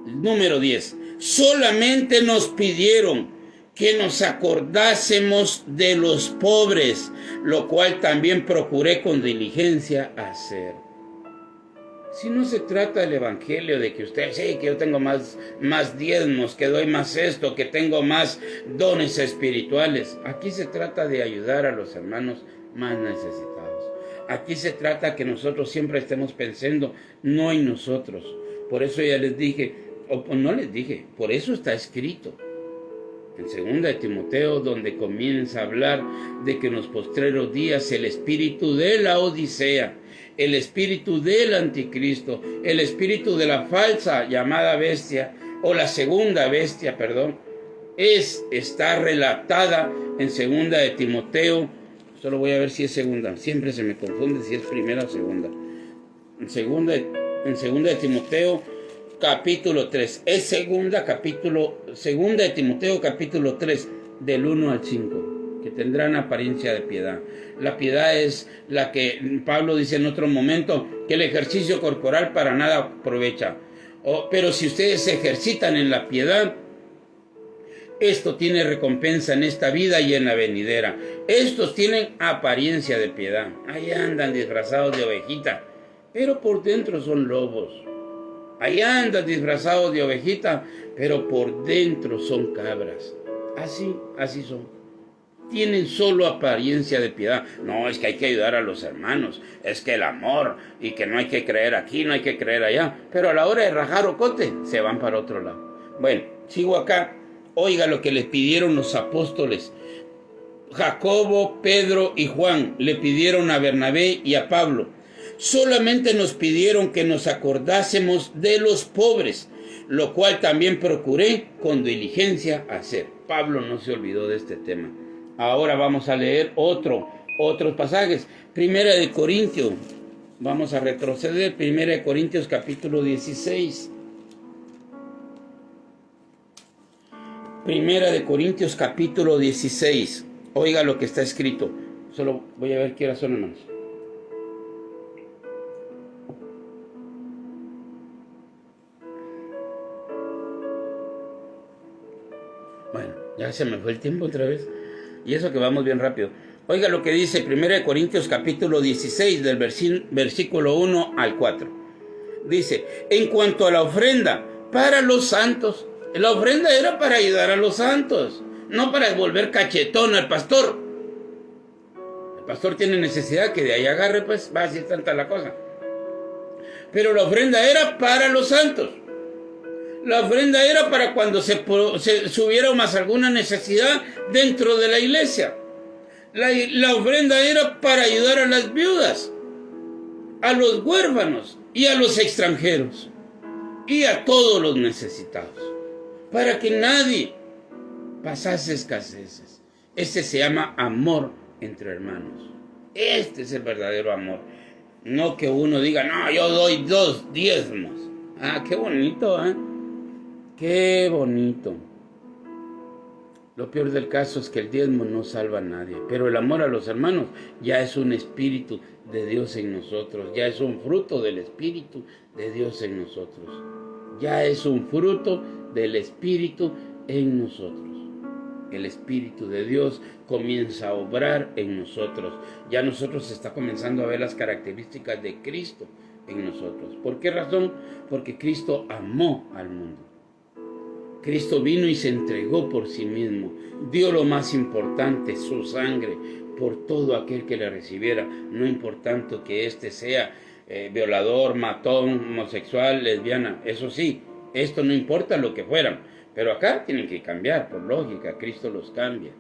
Número 10. Solamente nos pidieron que nos acordásemos de los pobres, lo cual también procuré con diligencia hacer. Si no se trata del evangelio de que usted, sí, que yo tengo más diezmos, que doy más esto, que tengo más dones espirituales. Aquí se trata de ayudar a los hermanos más necesitados. Aquí se trata que nosotros siempre estemos pensando, no en nosotros. Por eso ya les dije, o no les dije, por eso está escrito. En 2 de Timoteo, donde comienza a hablar de que en los postreros días el espíritu de la Odisea, el espíritu del anticristo, el espíritu de la falsa llamada bestia, o la segunda bestia, perdón, está relatada en 2 de Timoteo. Solo voy a ver si es segunda, siempre se me confunde si es primera o segunda. En 2 de Timoteo capítulo 3, es segunda de Timoteo capítulo 3, del 1 al 5, que tendrán apariencia de piedad. La piedad es la que Pablo dice en otro momento, que el ejercicio corporal para nada aprovecha. Pero si ustedes se ejercitan en la piedad, esto tiene recompensa en esta vida y en la venidera. Estos tienen apariencia de piedad. Ahí andan disfrazados de ovejita, pero por dentro son lobos. Ahí andan disfrazados de ovejita, pero por dentro son cabras. Así son. Tienen solo apariencia de piedad. No, es que hay que ayudar a los hermanos. Es que el amor, y que no hay que creer aquí, no hay que creer allá. Pero a la hora de rajar ocote, se van para otro lado. Bueno, sigo acá. Oiga lo que les pidieron los apóstoles. Jacobo, Pedro y Juan le pidieron a Bernabé y a Pablo. Solamente nos pidieron que nos acordásemos de los pobres, lo cual también procuré con diligencia hacer. Pablo no se olvidó de este tema. Ahora vamos a leer otros pasajes. Primera de Corintios, vamos a retroceder. Primera de Corintios capítulo 16. Primera de Corintios capítulo 16. Oiga lo que está escrito. Solo voy a ver qué horas son, hermanos. Bueno, ya se me fue el tiempo otra vez. Y eso que vamos bien rápido. Oiga lo que dice 1 Corintios capítulo 16 del versículo 1 al 4. Dice, en cuanto a la ofrenda para los santos, la ofrenda era para ayudar a los santos, no para volver cachetón al pastor. El pastor tiene necesidad que de ahí agarre, pues va a decir tanta la cosa. Pero la ofrenda era para los santos. La ofrenda era para cuando se hubiera más alguna necesidad dentro de la iglesia. La ofrenda era para ayudar a las viudas, a los huérfanos y a los extranjeros y a todos los necesitados, para que nadie pasase escaseces. Este se llama amor entre hermanos. Este es el verdadero amor. No que uno diga, no, yo doy 2 diezmos. Ah, qué bonito, ¿eh? Qué bonito. Lo peor del caso es que el diezmo no salva a nadie, pero el amor a los hermanos ya es un espíritu de Dios en nosotros, ya es un fruto del espíritu de Dios en nosotros, ya es un fruto del espíritu en nosotros. El espíritu de Dios comienza a obrar en nosotros. Ya nosotros está comenzando a ver las características de Cristo en nosotros. ¿Por qué razón? Porque Cristo amó al mundo. Cristo vino y se entregó por sí mismo, dio lo más importante, su sangre, por todo aquel que le recibiera, no importando que éste sea violador, matón, homosexual, lesbiana. Eso sí, esto no importa lo que fueran, pero acá tienen que cambiar, por lógica, Cristo los cambia,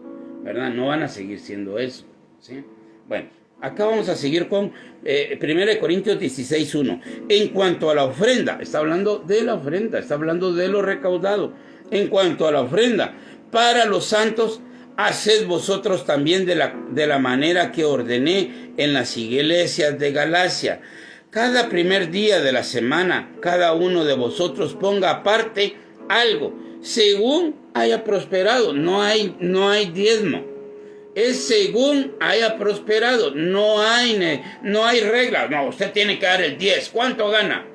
¿verdad? No van a seguir siendo eso, ¿sí? Bueno, acá vamos a seguir con 1 Corintios 16:1. En cuanto a la ofrenda, está hablando de la ofrenda, está hablando de lo recaudado. En cuanto a la ofrenda para los santos, haced vosotros también de la manera que ordené en las iglesias de Galacia. Cada primer día de la semana, cada uno de vosotros ponga aparte algo, según haya prosperado. No hay diezmo. Es según haya prosperado. No hay regla. No, usted tiene que dar el 10. ¿Cuánto gana?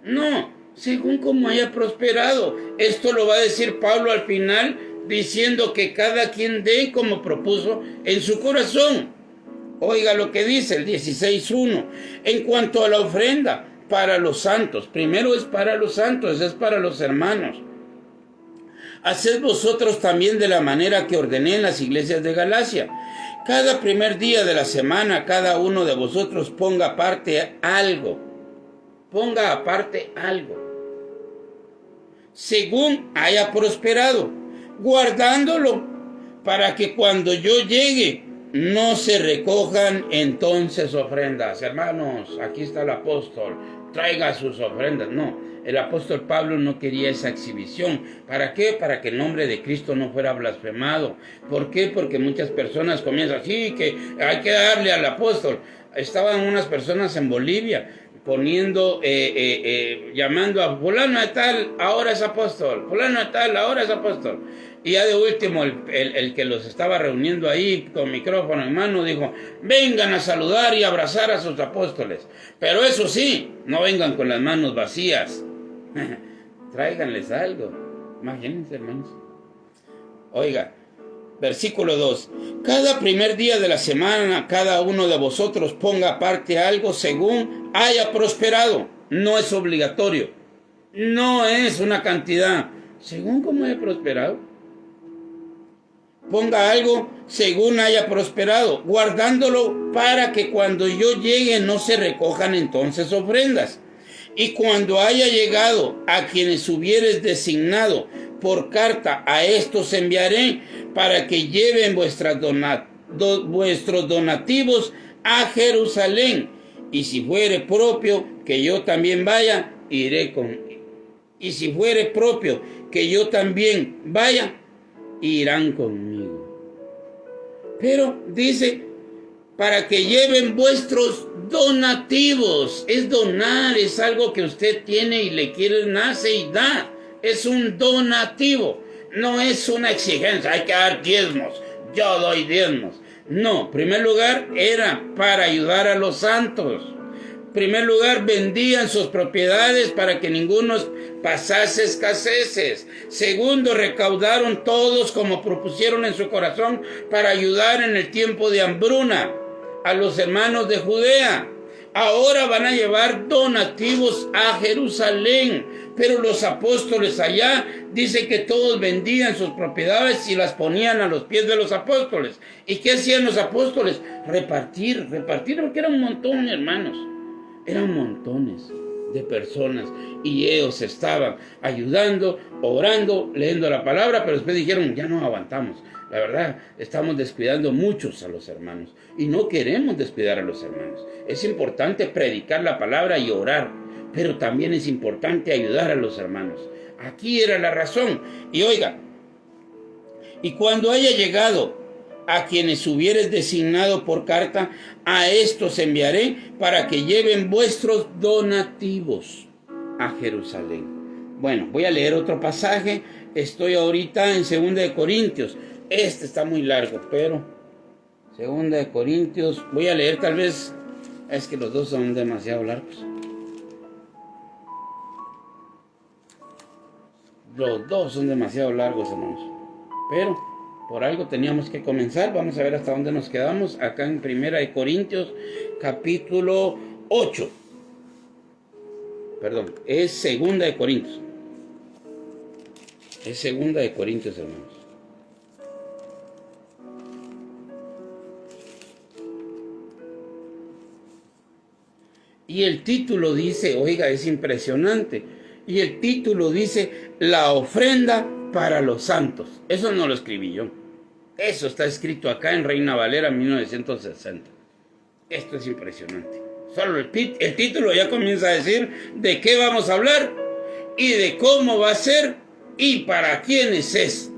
No, según como haya prosperado. Esto lo va a decir Pablo al final, diciendo que cada quien dé como propuso en su corazón. Oiga lo que dice el 16:1. En cuanto a la ofrenda para los santos, primero es para los santos, es para los hermanos. Haced vosotros también de la manera que ordené en las iglesias de Galacia. Cada primer día de la semana, cada uno de vosotros ponga aparte algo. Ponga aparte algo. Según haya prosperado, guardándolo, para que cuando yo llegue, no se recojan entonces ofrendas. Hermanos, aquí está el apóstol, traiga sus ofrendas. No, el apóstol Pablo no quería esa exhibición. ¿Para qué? Para que el nombre de Cristo no fuera blasfemado. ¿Por qué? Porque muchas personas comienzan así, que hay que darle al apóstol. Estaban unas personas en Bolivia poniendo, llamando a fulano de tal, ahora es apóstol, fulano de tal, ahora es apóstol. Y ya de último, el que los estaba reuniendo ahí con micrófono en mano dijo, vengan a saludar y abrazar a sus apóstoles. Pero eso sí, no vengan con las manos vacías. Tráiganles algo. Imagínense, hermanos. Oiga, versículo 2. Cada primer día de la semana, cada uno de vosotros ponga aparte algo según haya prosperado. No es obligatorio. No es una cantidad. Según como haya prosperado. Ponga algo según haya prosperado, guardándolo para que cuando yo llegue no se recojan entonces ofrendas. Y cuando haya llegado a quienes hubieres designado por carta, a estos enviaré para que lleven vuestros donativos a Jerusalén. Y si fuere propio que yo también vaya, iré con. Y si fuere propio que yo también vaya, irán conmigo. Pero dice, para que lleven vuestros donativos. Es donar, es algo que usted tiene y le quiere, nace y da. Es un donativo, no es una exigencia, hay que dar diezmos, yo doy diezmos. No, en primer lugar era para ayudar a los santos. En primer lugar, vendían sus propiedades para que ninguno pasase escaseces. Segundo, recaudaron todos como propusieron en su corazón para ayudar en el tiempo de hambruna a los hermanos de Judea. Ahora van a llevar donativos a Jerusalén, pero los apóstoles allá dice que todos vendían sus propiedades y las ponían a los pies de los apóstoles. ¿Y qué hacían los apóstoles? Repartir, porque era un montón, hermanos. Eran montones de personas y ellos estaban ayudando, orando, leyendo la palabra, pero después dijeron, ya no aguantamos. La verdad, estamos descuidando muchos a los hermanos y no queremos descuidar a los hermanos. Es importante predicar la palabra y orar, pero también es importante ayudar a los hermanos. Aquí era la razón. Y oiga, y cuando haya llegado a quienes hubieres designado por carta, a estos enviaré para que lleven vuestros donativos a Jerusalén. Bueno, voy a leer otro pasaje. Estoy ahorita en 2 de Corintios. Este está muy largo, pero 2 de Corintios, voy a leer tal vez, es que los dos son demasiado largos. Los dos son demasiado largos, hermanos. Pero por algo teníamos que comenzar. Vamos a ver hasta dónde nos quedamos. Acá en 1 de Corintios, capítulo 8. Perdón, es 2 de Corintios. Es 2 de Corintios, hermanos. Y el título dice, oiga, es impresionante. Y el título dice, la ofrenda para los santos. Eso no lo escribí yo. Eso está escrito acá en Reina Valera 1960. Esto es impresionante. Solo el título ya comienza a decir de qué vamos a hablar y de cómo va a ser y para quiénes es.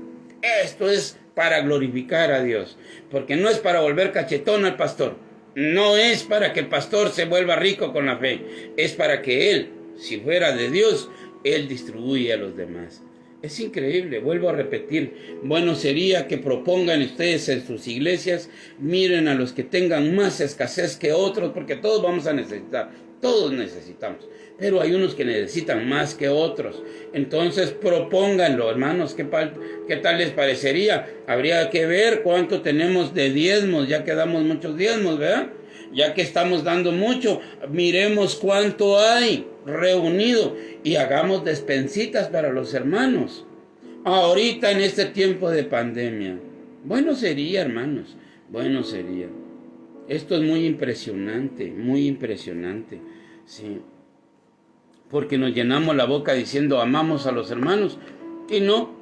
Esto es para glorificar a Dios. Porque no es para volver cachetón al pastor. No es para que el pastor se vuelva rico con la fe. Es para que él, si fuera de Dios, él distribuye a los demás. Es increíble, vuelvo a repetir. Bueno sería que propongan ustedes en sus iglesias, miren a los que tengan más escasez que otros, porque todos vamos a necesitar, todos necesitamos, pero hay unos que necesitan más que otros. Entonces propónganlo, hermanos. ¿Qué tal les parecería? Habría que ver cuánto tenemos de diezmos, ya que damos muchos diezmos, ¿verdad? Ya que estamos dando mucho, miremos cuánto hay reunido y hagamos despensitas para los hermanos. Ahorita en este tiempo de pandemia. Bueno sería, hermanos, bueno sería. Esto es muy impresionante, sí. Porque nos llenamos la boca diciendo amamos a los hermanos y no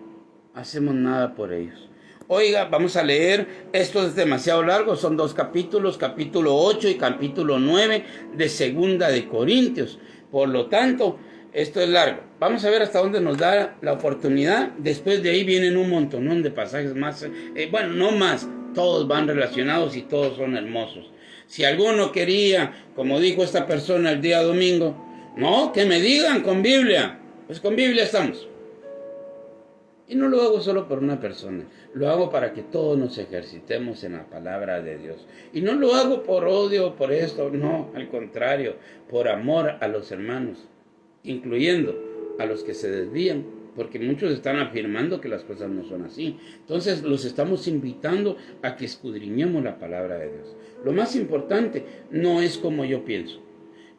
hacemos nada por ellos. Oiga, vamos a leer, esto es demasiado largo, son 2 capítulos, capítulo 8 y capítulo 9 de Segunda de Corintios. Por lo tanto, esto es largo. Vamos a ver hasta dónde nos da la oportunidad. Después de ahí vienen un montonón de pasajes más, bueno, no más, todos van relacionados y todos son hermosos. Si alguno quería, como dijo esta persona el día domingo, no, que me digan con Biblia, pues con Biblia estamos. Y no lo hago solo por una persona, lo hago para que todos nos ejercitemos en la palabra de Dios. Y no lo hago por odio, por esto, no, al contrario, por amor a los hermanos, incluyendo a los que se desvían, porque muchos están afirmando que las cosas no son así. Entonces los estamos invitando a que escudriñemos la palabra de Dios. Lo más importante no es como yo pienso,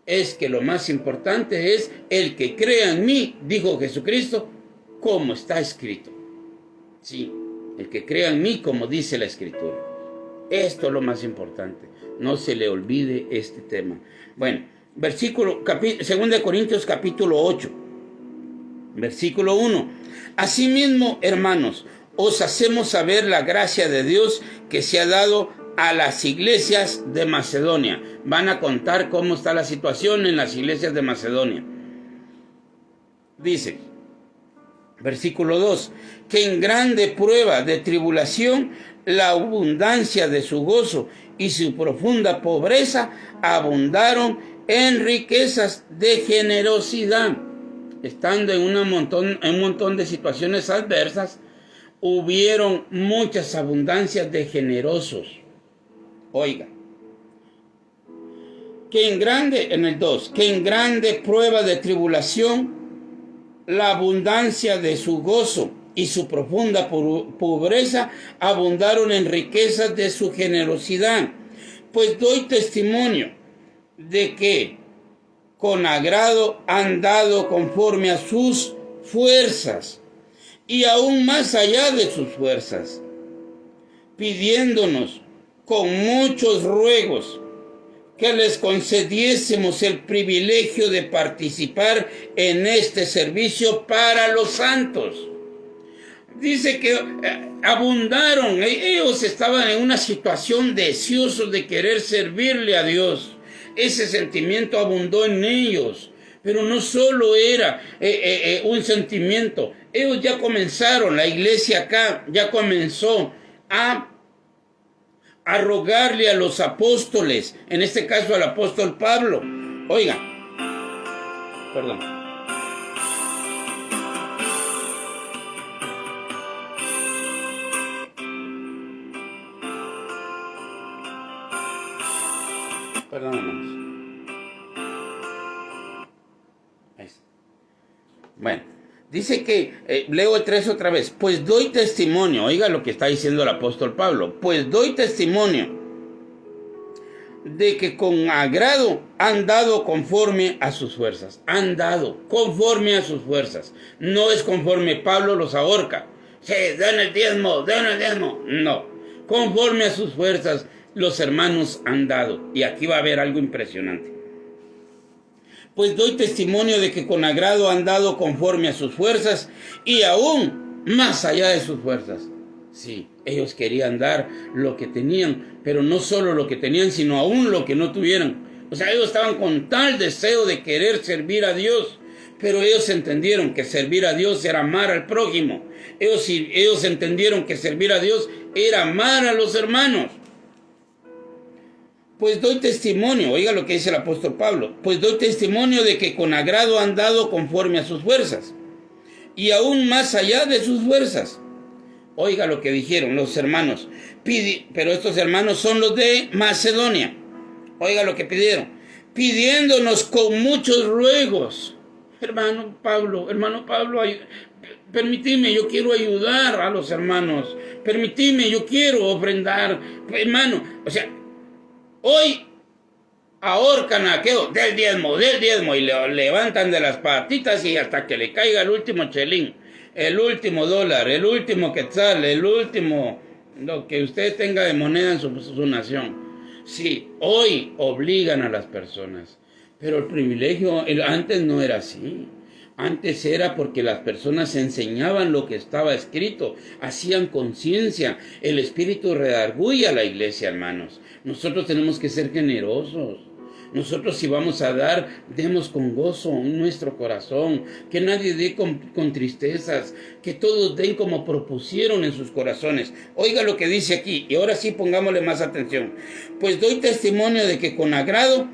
es que lo más importante es el que crea en mí, dijo Jesucristo, como está escrito. Sí, el que crea en mí como dice la Escritura. Esto es lo más importante. No se le olvide este tema. Bueno, 2 Corintios capítulo 8, versículo 1. Asimismo, hermanos, os hacemos saber la gracia de Dios que se ha dado a las iglesias de Macedonia. Van a contar cómo está la situación en las iglesias de Macedonia. Dice, versículo 2, que en grande prueba de tribulación, la abundancia de su gozo y su profunda pobreza abundaron en riquezas de generosidad. Estando en un montón de situaciones adversas, hubieron muchas abundancias de generosos. Oiga, que en grande prueba de tribulación, la abundancia de su gozo y su profunda pobreza abundaron en riquezas de su generosidad. Pues doy testimonio de que con agrado han dado conforme a sus fuerzas y aún más allá de sus fuerzas, pidiéndonos con muchos ruegos que les concediésemos el privilegio de participar en este servicio para los santos. Dice que abundaron, ellos estaban en una situación deseosos de querer servirle a Dios. Ese sentimiento abundó en ellos, pero no solo era un sentimiento. Ellos ya comenzaron, la iglesia acá ya comenzó a rogarle a los apóstoles, en este caso al apóstol Pablo. Oiga, perdón. Perdón, hermanos. Ahí está. Bueno, dice que, leo el 3 otra vez, pues doy testimonio, oiga lo que está diciendo el apóstol Pablo, pues doy testimonio de que con agrado han dado conforme a sus fuerzas. Han dado conforme a sus fuerzas. No es conforme Pablo los ahorca. Sí, den el diezmo. No, conforme a sus fuerzas los hermanos han dado. Y aquí va a haber algo impresionante. Pues doy testimonio de que con agrado han dado conforme a sus fuerzas y aún más allá de sus fuerzas. Sí, ellos querían dar lo que tenían, pero no solo lo que tenían, sino aún lo que no tuvieran. O sea, ellos estaban con tal deseo de querer servir a Dios, Pero ellos entendieron que servir a Dios era amar al prójimo. Ellos entendieron que servir a Dios era amar a los hermanos. Pues doy testimonio, oiga lo que dice el apóstol Pablo, pues doy testimonio de que con agrado han dado conforme a sus fuerzas, y aún más allá de sus fuerzas. Oiga lo que dijeron los hermanos, pero estos hermanos son los de Macedonia. Oiga lo que pidieron, pidiéndonos con muchos ruegos. Hermano Pablo, permíteme, yo quiero ayudar a los hermanos. Permíteme, yo quiero ofrendar. Hermano, o sea, hoy ahorcan a aquello del diezmo, y le levantan de las patitas y hasta que le caiga el último chelín, el último dólar, el último quetzal, el último, lo que usted tenga de moneda en su nación. Sí, hoy obligan a las personas, pero el privilegio antes no era así. Antes era porque las personas enseñaban lo que estaba escrito, hacían conciencia. El Espíritu redarguye a la iglesia, hermanos. Nosotros tenemos que ser generosos. Nosotros, si vamos a dar, demos con gozo en nuestro corazón. Que nadie dé con tristezas. Que todos den como propusieron en sus corazones. Oiga lo que dice aquí, y ahora sí pongámosle más atención. Pues doy testimonio de que con agrado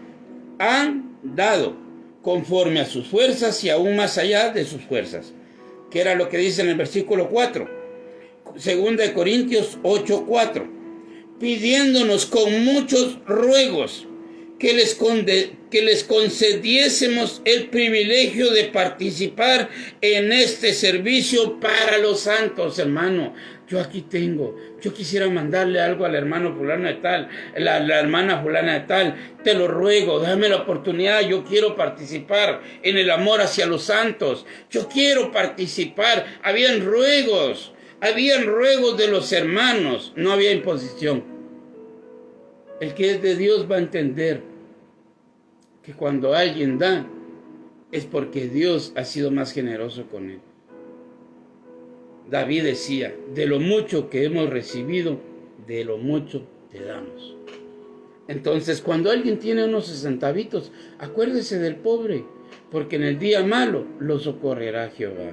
han dado conforme a sus fuerzas y aún más allá de sus fuerzas. Que era lo que dice en el versículo 4. 2 Corintios 8:4. Pidiéndonos con muchos ruegos que les concediésemos el privilegio de participar en este servicio para los santos, hermano. Yo quisiera mandarle algo al hermano fulano de tal, la hermana fulana de tal. Te lo ruego, dame la oportunidad. Yo quiero participar en el amor hacia los santos. Yo quiero participar. Habían ruegos de los hermanos. No había imposición. El que es de Dios va a entender que cuando alguien da, es porque Dios ha sido más generoso con él. David decía, de lo mucho que hemos recibido, de lo mucho te damos. Entonces, cuando alguien tiene unos centavitos, acuérdese del pobre, porque en el día malo lo socorrerá Jehová.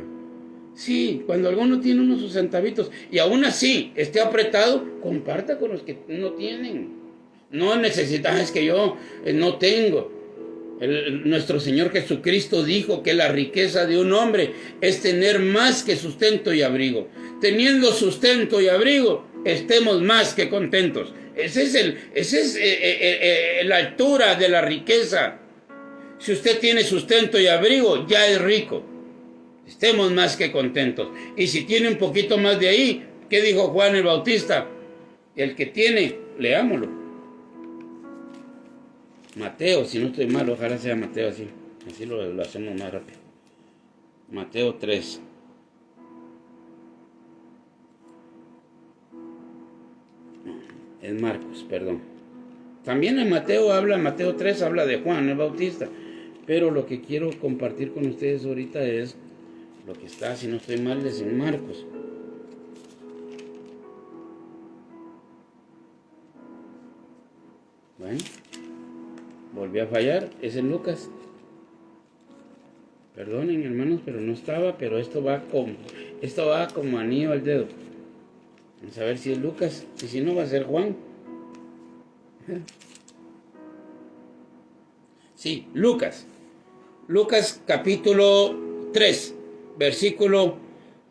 Sí, cuando alguno tiene unos centavitos, y aún así esté apretado, comparta con los que no tienen. No necesitas, es que yo no tengo. Nuestro Señor Jesucristo dijo que la riqueza de un hombre es tener más que sustento y abrigo. Teniendo sustento y abrigo, estemos más que contentos. Esa es la altura de la riqueza. Si usted tiene sustento y abrigo, ya es rico. Estemos más que contentos. Y si tiene un poquito más de ahí, ¿qué dijo Juan el Bautista? El que tiene, leámoslo. Mateo, si no estoy mal, ojalá sea Mateo así lo hacemos más rápido. Mateo 3. Es Marcos, perdón. También en Mateo 3 habla de Juan el Bautista. Pero lo que quiero compartir con ustedes ahorita es lo que está, si no estoy mal, es en Marcos. Bueno. Volví a fallar, es en Lucas. Perdonen, hermanos, pero no estaba, pero esto va como anillo al dedo. Vamos a ver si es Lucas, y si no va a ser Juan. Sí, Lucas. Lucas capítulo 3, versículo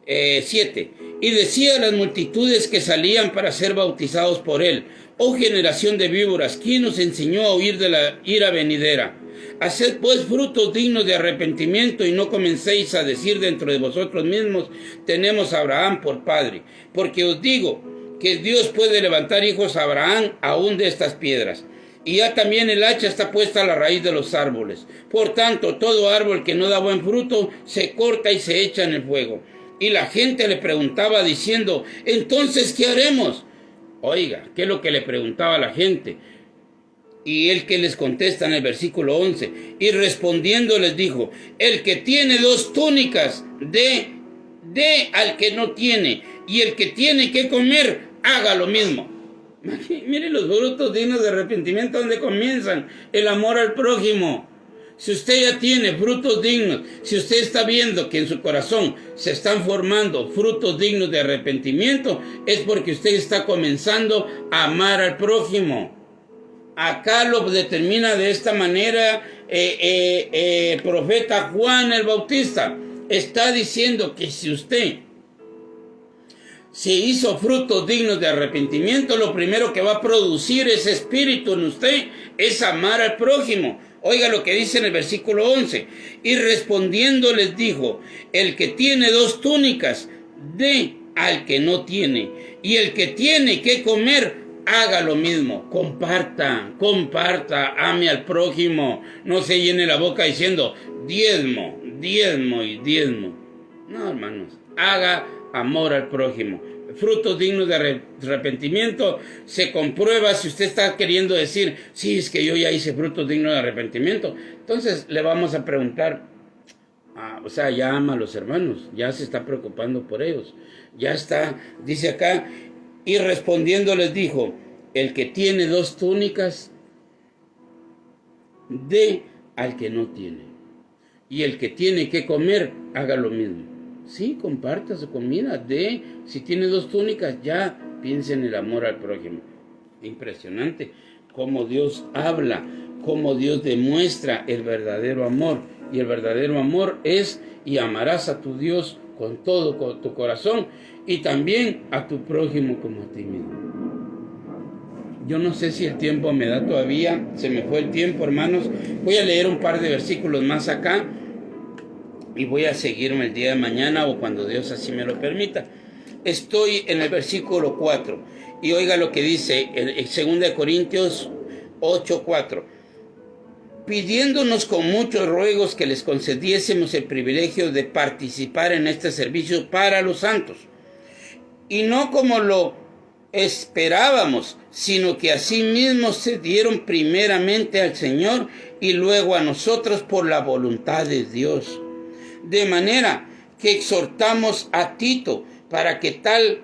7. Y decía a las multitudes que salían para ser bautizados por él: oh generación de víboras, ¿quién os enseñó a huir de la ira venidera? Haced pues frutos dignos de arrepentimiento y no comencéis a decir dentro de vosotros mismos: tenemos a Abraham por padre. Porque os digo que Dios puede levantar hijos a Abraham aún de estas piedras. Y ya también el hacha está puesta a la raíz de los árboles. Por tanto, todo árbol que no da buen fruto se corta y se echa en el fuego. Y la gente le preguntaba diciendo: entonces, ¿qué haremos? Oiga, ¿qué es lo que le preguntaba a la gente? Y él que les contesta en el versículo 11. Y respondiendo les dijo: el que tiene 2 túnicas, dé al que no tiene. Y el que tiene que comer, haga lo mismo. Miren los frutos dignos de arrepentimiento donde comienzan. El amor al prójimo. Si usted ya tiene frutos dignos, si usted está viendo que en su corazón se están formando frutos dignos de arrepentimiento, es porque usted está comenzando a amar al prójimo. Acá lo determina de esta manera el profeta Juan el Bautista. Está diciendo que si usted se hizo frutos dignos de arrepentimiento, lo primero que va a producir ese espíritu en usted es amar al prójimo. Oiga lo que dice en el versículo 11. Y respondiendo les dijo, el que tiene 2 túnicas, dé al que no tiene. Y el que tiene que comer, haga lo mismo. Comparta, ame al prójimo. No se llene la boca diciendo diezmo y diezmo. No, hermanos, haga amor al prójimo. Frutos dignos de arrepentimiento se comprueba si usted está queriendo decir, sí, es que yo ya hice frutos dignos de arrepentimiento. Entonces le vamos a preguntar, o sea, ya ama a los hermanos, ya se está preocupando por ellos, ya está, dice acá, y respondiendo les dijo, el que tiene 2 túnicas, dé al que no tiene, y el que tiene que comer, haga lo mismo. Sí, comparta su comida, si tiene 2 túnicas, ya piense en el amor al prójimo. Impresionante cómo Dios habla, cómo Dios demuestra el verdadero amor. Y el verdadero amor es, y amarás a tu Dios con todo tu corazón, y también a tu prójimo como a ti mismo. Yo no sé si el tiempo me da todavía, se me fue el tiempo, hermanos. Voy a leer un par de versículos más acá. Y voy a seguirme el día de mañana o cuando Dios así me lo permita. Estoy en el versículo 4. Y oiga lo que dice en 2 Corintios 8:4. Pidiéndonos con muchos ruegos que les concediésemos el privilegio de participar en este servicio para los santos. Y no como lo esperábamos, sino que asimismo se dieron primeramente al Señor y luego a nosotros por la voluntad de Dios. De manera que exhortamos a Tito para que tal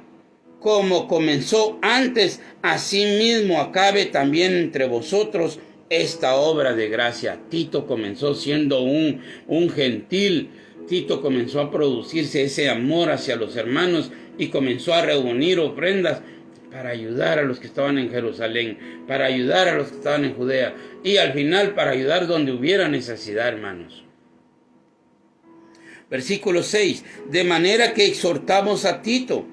como comenzó antes, así mismo acabe también entre vosotros esta obra de gracia. Tito comenzó siendo un gentil. Tito comenzó a producirse ese amor hacia los hermanos y comenzó a reunir ofrendas para ayudar a los que estaban en Jerusalén, para ayudar a los que estaban en Judea y al final para ayudar donde hubiera necesidad, hermanos. Versículo 6, de manera que exhortamos a Tito,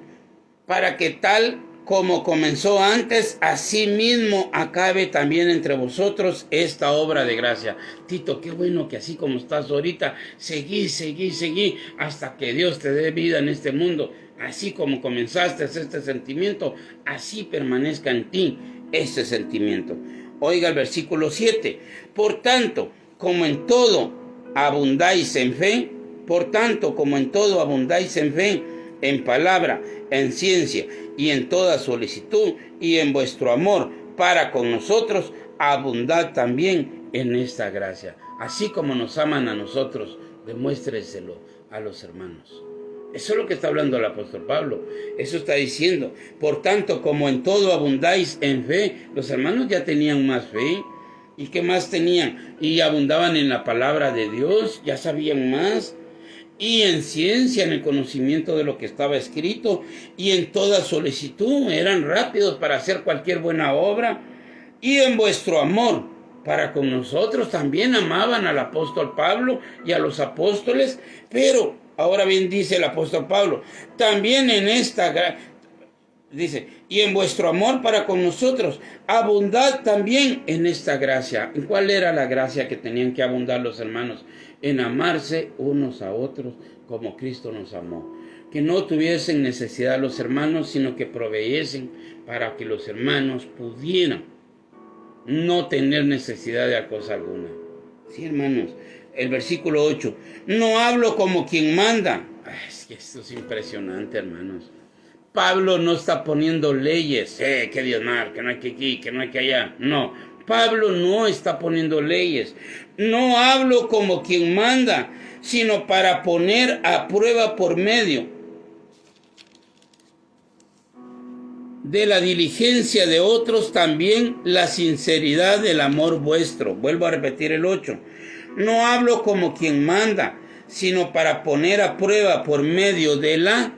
para que tal como comenzó antes, así mismo acabe también entre vosotros esta obra de gracia. Tito, qué bueno que así como estás ahorita, seguí, hasta que Dios te dé vida en este mundo. Así como comenzaste este sentimiento, así permanezca en ti este sentimiento. Oiga el versículo 7, por tanto, como en todo abundáis en fe, en palabra, en ciencia y en toda solicitud y en vuestro amor para con nosotros, abundad también en esta gracia. Así como nos aman a nosotros, demuéstreselo a los hermanos. Eso es lo que está hablando el apóstol Pablo. Eso está diciendo, por tanto, como en todo abundáis en fe, los hermanos ya tenían más fe. ¿Y qué más tenían? Y abundaban en la palabra de Dios, ya sabían más. Y en ciencia, en el conocimiento de lo que estaba escrito, y en toda solicitud, eran rápidos para hacer cualquier buena obra, y en vuestro amor para con nosotros. También amaban al apóstol Pablo y a los apóstoles, pero ahora bien dice el apóstol Pablo, también en esta, dice, y en vuestro amor para con nosotros, abundad también en esta gracia. ¿En cuál era la gracia que tenían que abundar los hermanos? En amarse unos a otros como Cristo nos amó. Que no tuviesen necesidad los hermanos, sino que proveyesen para que los hermanos pudieran no tener necesidad de cosa alguna. Sí, hermanos. El versículo 8. No hablo como quien manda. Es que esto es impresionante, hermanos. Pablo no está poniendo leyes. Que Dios mal, que no hay que aquí, que no hay que allá. No. Pablo no está poniendo leyes. No hablo como quien manda, sino para poner a prueba por medio de la diligencia de otros también la sinceridad del amor vuestro. Vuelvo a repetir el 8. No hablo como quien manda, sino para poner a prueba por medio de la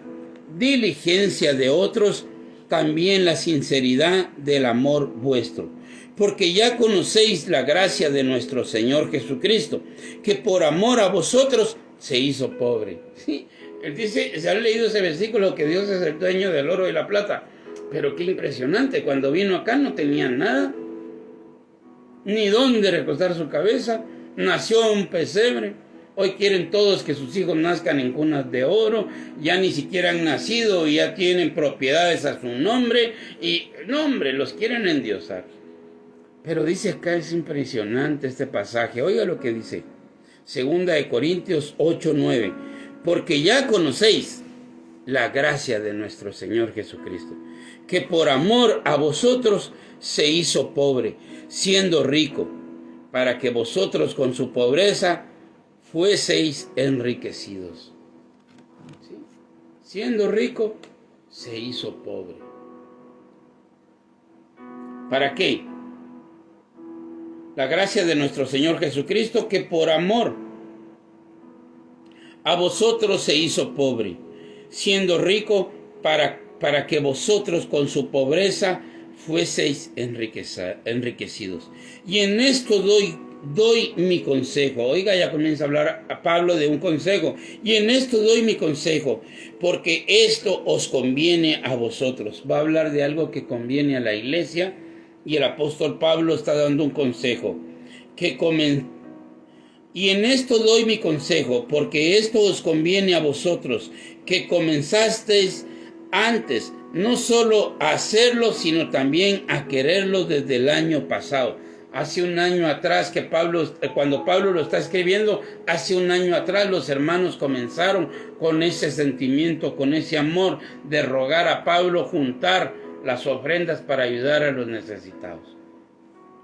diligencia de otros, también la sinceridad del amor vuestro. Porque ya conocéis la gracia de nuestro Señor Jesucristo, que por amor a vosotros se hizo pobre. Sí, él dice, se ha leído ese versículo, que Dios es el dueño del oro y la plata. Pero qué impresionante, cuando vino acá no tenía nada, ni dónde recostar su cabeza, nació un pesebre. Hoy quieren todos que sus hijos nazcan en cunas de oro, ya ni siquiera han nacido y ya tienen propiedades a su nombre, y no, hombre, los quieren endiosar. Pero dice acá, es impresionante este pasaje, oiga lo que dice, 2 Corintios 8:9, porque ya conocéis la gracia de nuestro Señor Jesucristo, que por amor a vosotros se hizo pobre, siendo rico, para que vosotros con su pobreza fueseis enriquecidos. ¿Sí? Siendo rico, se hizo pobre. ¿Para qué? La gracia de nuestro Señor Jesucristo, que por amor a vosotros se hizo pobre, siendo rico, para que vosotros con su pobreza fueseis enriquecidos. Y en esto doy mi consejo. Oiga, ya comienza a hablar a Pablo de un consejo. Y en esto doy mi consejo, porque esto os conviene a vosotros. Va a hablar de algo que conviene a la iglesia, y el apóstol Pablo está dando un consejo. Y en esto doy mi consejo, porque esto os conviene a vosotros, que comenzasteis antes, no solo a hacerlo, sino también a quererlo desde el año pasado. Hace un año atrás que cuando Pablo lo está escribiendo, hace un año atrás los hermanos comenzaron con ese sentimiento, con ese amor de rogar a Pablo juntar las ofrendas para ayudar a los necesitados.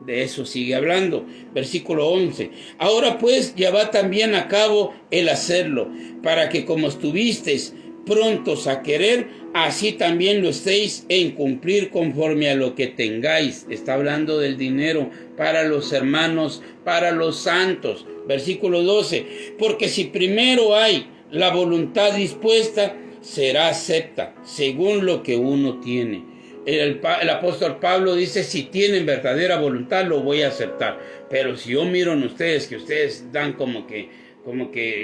De eso sigue hablando. Versículo 11. Ahora pues llevad también a cabo el hacerlo, para que como estuvisteis prontos a querer, así también lo estéis en cumplir conforme a lo que tengáis. Está hablando del dinero para los hermanos, para los santos. Versículo 12. Porque si primero hay la voluntad dispuesta, será acepta según lo que uno tiene. El apóstol Pablo dice, si tienen verdadera voluntad, lo voy a aceptar. Pero si yo miro en ustedes, que ustedes dan como que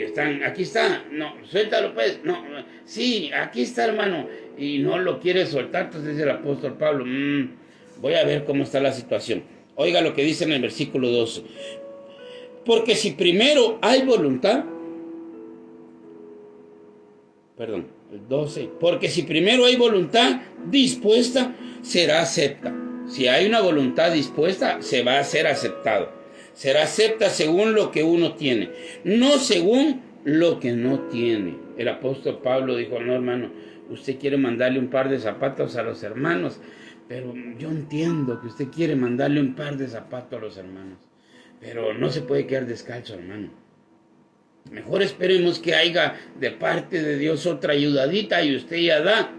están, aquí está, no, suéltalo pues, no, sí, aquí está hermano, y no lo quiere soltar, entonces dice el apóstol Pablo, voy a ver cómo está la situación. Oiga lo que dice en el versículo 12. Porque si primero hay voluntad, perdón, el 12, porque si primero hay voluntad dispuesta, será acepta. Si hay una voluntad dispuesta, se va a ser aceptado. Será acepta según lo que uno tiene, no según lo que no tiene. El apóstol Pablo dijo, no hermano, usted quiere mandarle un par de zapatos a los hermanos, pero yo entiendo que usted quiere mandarle un par de zapatos a los hermanos, pero no se puede quedar descalzo, hermano. Mejor esperemos que haya de parte de Dios otra ayudadita y usted ya da.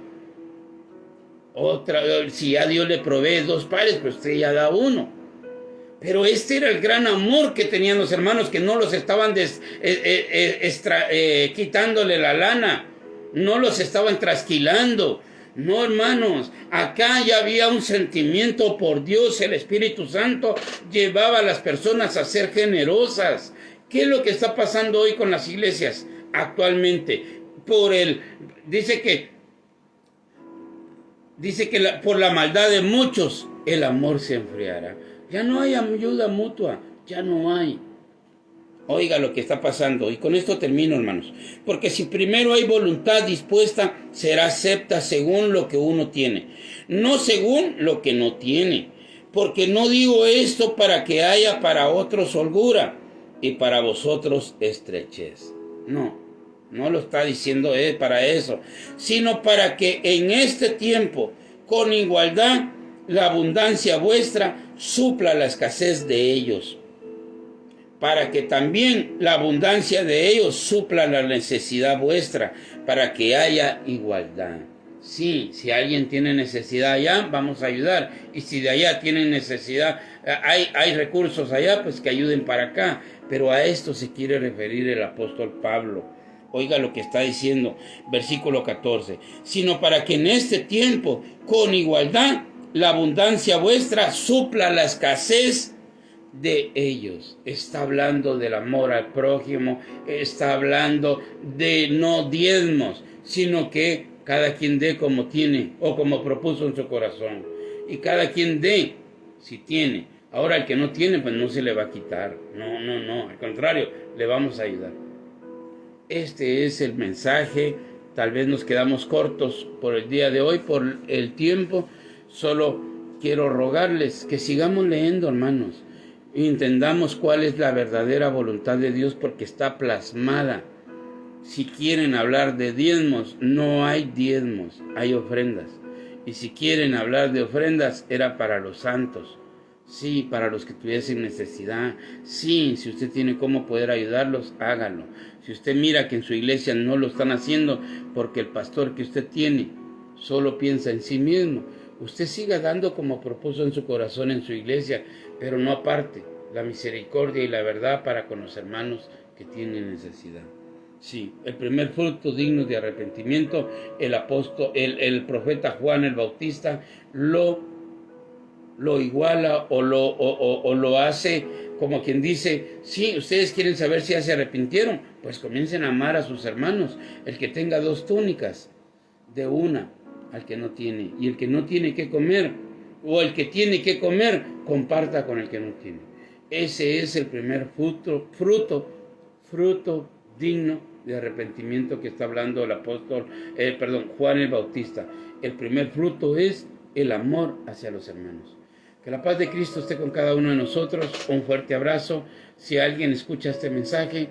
Otra, si ya Dios le provee 2 pares, pues usted ya da 1. Pero este era el gran amor que tenían los hermanos, que no los estaban quitándole la lana, no los estaban trasquilando. No, hermanos, acá ya había un sentimiento por Dios. El Espíritu Santo llevaba a las personas a ser generosas. ¿Qué es lo que está pasando hoy con las iglesias actualmente? Dice que por la maldad de muchos el amor se enfriará. Ya no hay ayuda mutua, ya no hay. Oiga lo que está pasando, y con esto termino, hermanos. Porque si primero hay voluntad dispuesta, será acepta según lo que uno tiene, no según lo que no tiene. Porque no digo esto para que haya para otros holgura y para vosotros estrechez. No lo está diciendo para eso, sino para que en este tiempo, con igualdad, la abundancia vuestra supla la escasez de ellos, para que también la abundancia de ellos supla la necesidad vuestra, para que haya igualdad. Sí, si alguien tiene necesidad allá, vamos a ayudar. Y si de allá tienen necesidad, hay recursos allá, pues que ayuden para acá. Pero a esto se quiere referir el apóstol Pablo. Oiga lo que está diciendo, versículo 14. Sino para que en este tiempo, con igualdad, la abundancia vuestra supla la escasez de ellos. Está hablando del amor al prójimo, está hablando de no diezmos, sino que cada quien dé como tiene o como propuso en su corazón. Y cada quien dé si tiene. Ahora el que no tiene, pues no se le va a quitar. No, al contrario, le vamos a ayudar. Este es el mensaje. Tal vez nos quedamos cortos por el día de hoy, por el tiempo. Solo quiero rogarles que sigamos leyendo, hermanos. Entendamos cuál es la verdadera voluntad de Dios, porque está plasmada. Si quieren hablar de diezmos, no hay diezmos, hay ofrendas. Y si quieren hablar de ofrendas, era para los santos. Sí, para los que tuviesen necesidad. Sí, si usted tiene cómo poder ayudarlos, hágalo. Si usted mira que en su iglesia no lo están haciendo porque el pastor que usted tiene solo piensa en sí mismo, usted siga dando como propuso en su corazón en su iglesia, pero no aparte la misericordia y la verdad para con los hermanos que tienen necesidad. Sí, el primer fruto digno de arrepentimiento, el profeta Juan el Bautista lo iguala o lo hace como quien dice, sí, ustedes quieren saber si ya se arrepintieron, pues comiencen a amar a sus hermanos. El que tenga 2 túnicas, de una al que no tiene, y el que no tiene que comer, o el que tiene que comer, comparta con el que no tiene. Ese es el primer fruto digno de arrepentimiento que está hablando el Juan el Bautista. El primer fruto es el amor hacia los hermanos. Que la paz de Cristo esté con cada uno de nosotros. Un fuerte abrazo. Si alguien escucha este mensaje,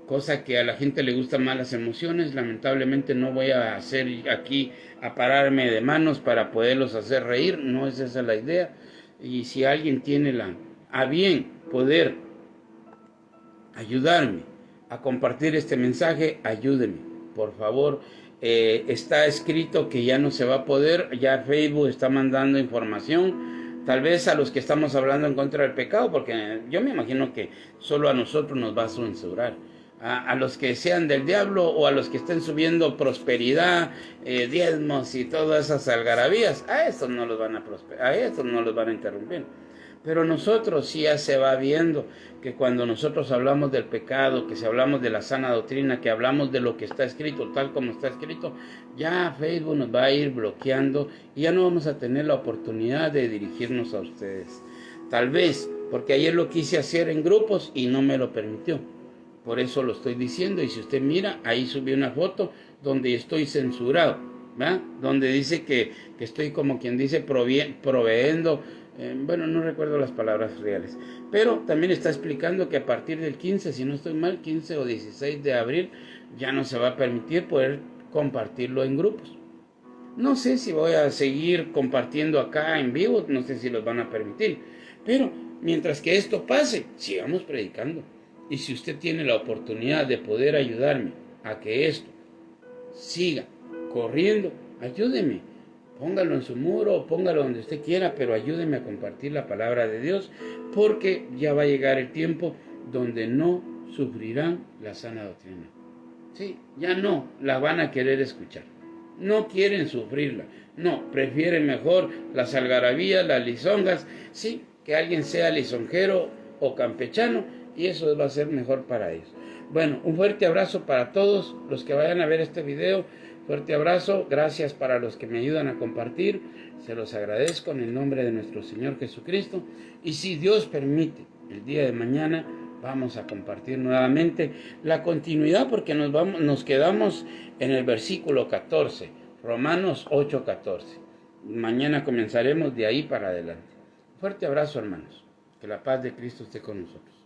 cosa que a la gente le gustan más las emociones, lamentablemente no voy a hacer aquí a pararme de manos para poderlos hacer reír, no es esa la idea. Y si alguien tiene a bien poder ayudarme a compartir este mensaje, ayúdeme, por favor. Está escrito que ya no se va a poder, ya Facebook está mandando información, tal vez a los que estamos hablando en contra del pecado, porque yo me imagino que solo a nosotros nos va a censurar. A los que sean del diablo o a los que estén subiendo prosperidad, diezmos y todas esas algarabías, a estos no los van a prosperar, a estos no los van a interrumpir. Pero nosotros sí ya se va viendo que cuando nosotros hablamos del pecado, que si hablamos de la sana doctrina, que hablamos de lo que está escrito, tal como está escrito, ya Facebook nos va a ir bloqueando y ya no vamos a tener la oportunidad de dirigirnos a ustedes. Tal vez, porque ayer lo quise hacer en grupos y no me lo permitió. Por eso lo estoy diciendo, y si usted mira, ahí subí una foto donde estoy censurado, ¿verdad? Donde dice que estoy como quien dice proveyendo, bueno, no recuerdo las palabras reales, pero también está explicando que a partir del 15, si no estoy mal, 15 o 16 de abril, ya no se va a permitir poder compartirlo en grupos. No sé si voy a seguir compartiendo acá en vivo, no sé si los van a permitir, pero mientras que esto pase, sigamos predicando. Y si usted tiene la oportunidad de poder ayudarme a que esto siga corriendo, ayúdeme. Póngalo en su muro, póngalo donde usted quiera, pero ayúdeme a compartir la palabra de Dios, porque ya va a llegar el tiempo donde no sufrirán la sana doctrina. Sí, ya no la van a querer escuchar. No quieren sufrirla. No, prefieren mejor las algarabías, las lisonjas. Sí, que alguien sea lisonjero o campechano, y eso va a ser mejor para ellos. Bueno, un fuerte abrazo para todos los que vayan a ver este video. Fuerte abrazo, gracias para los que me ayudan a compartir. Se los agradezco en el nombre de nuestro Señor Jesucristo. Y si Dios permite, el día de mañana vamos a compartir nuevamente la continuidad, porque nos quedamos en el versículo 14, Romanos 8:14. Mañana comenzaremos de ahí para adelante. Fuerte abrazo, hermanos. Que la paz de Cristo esté con nosotros.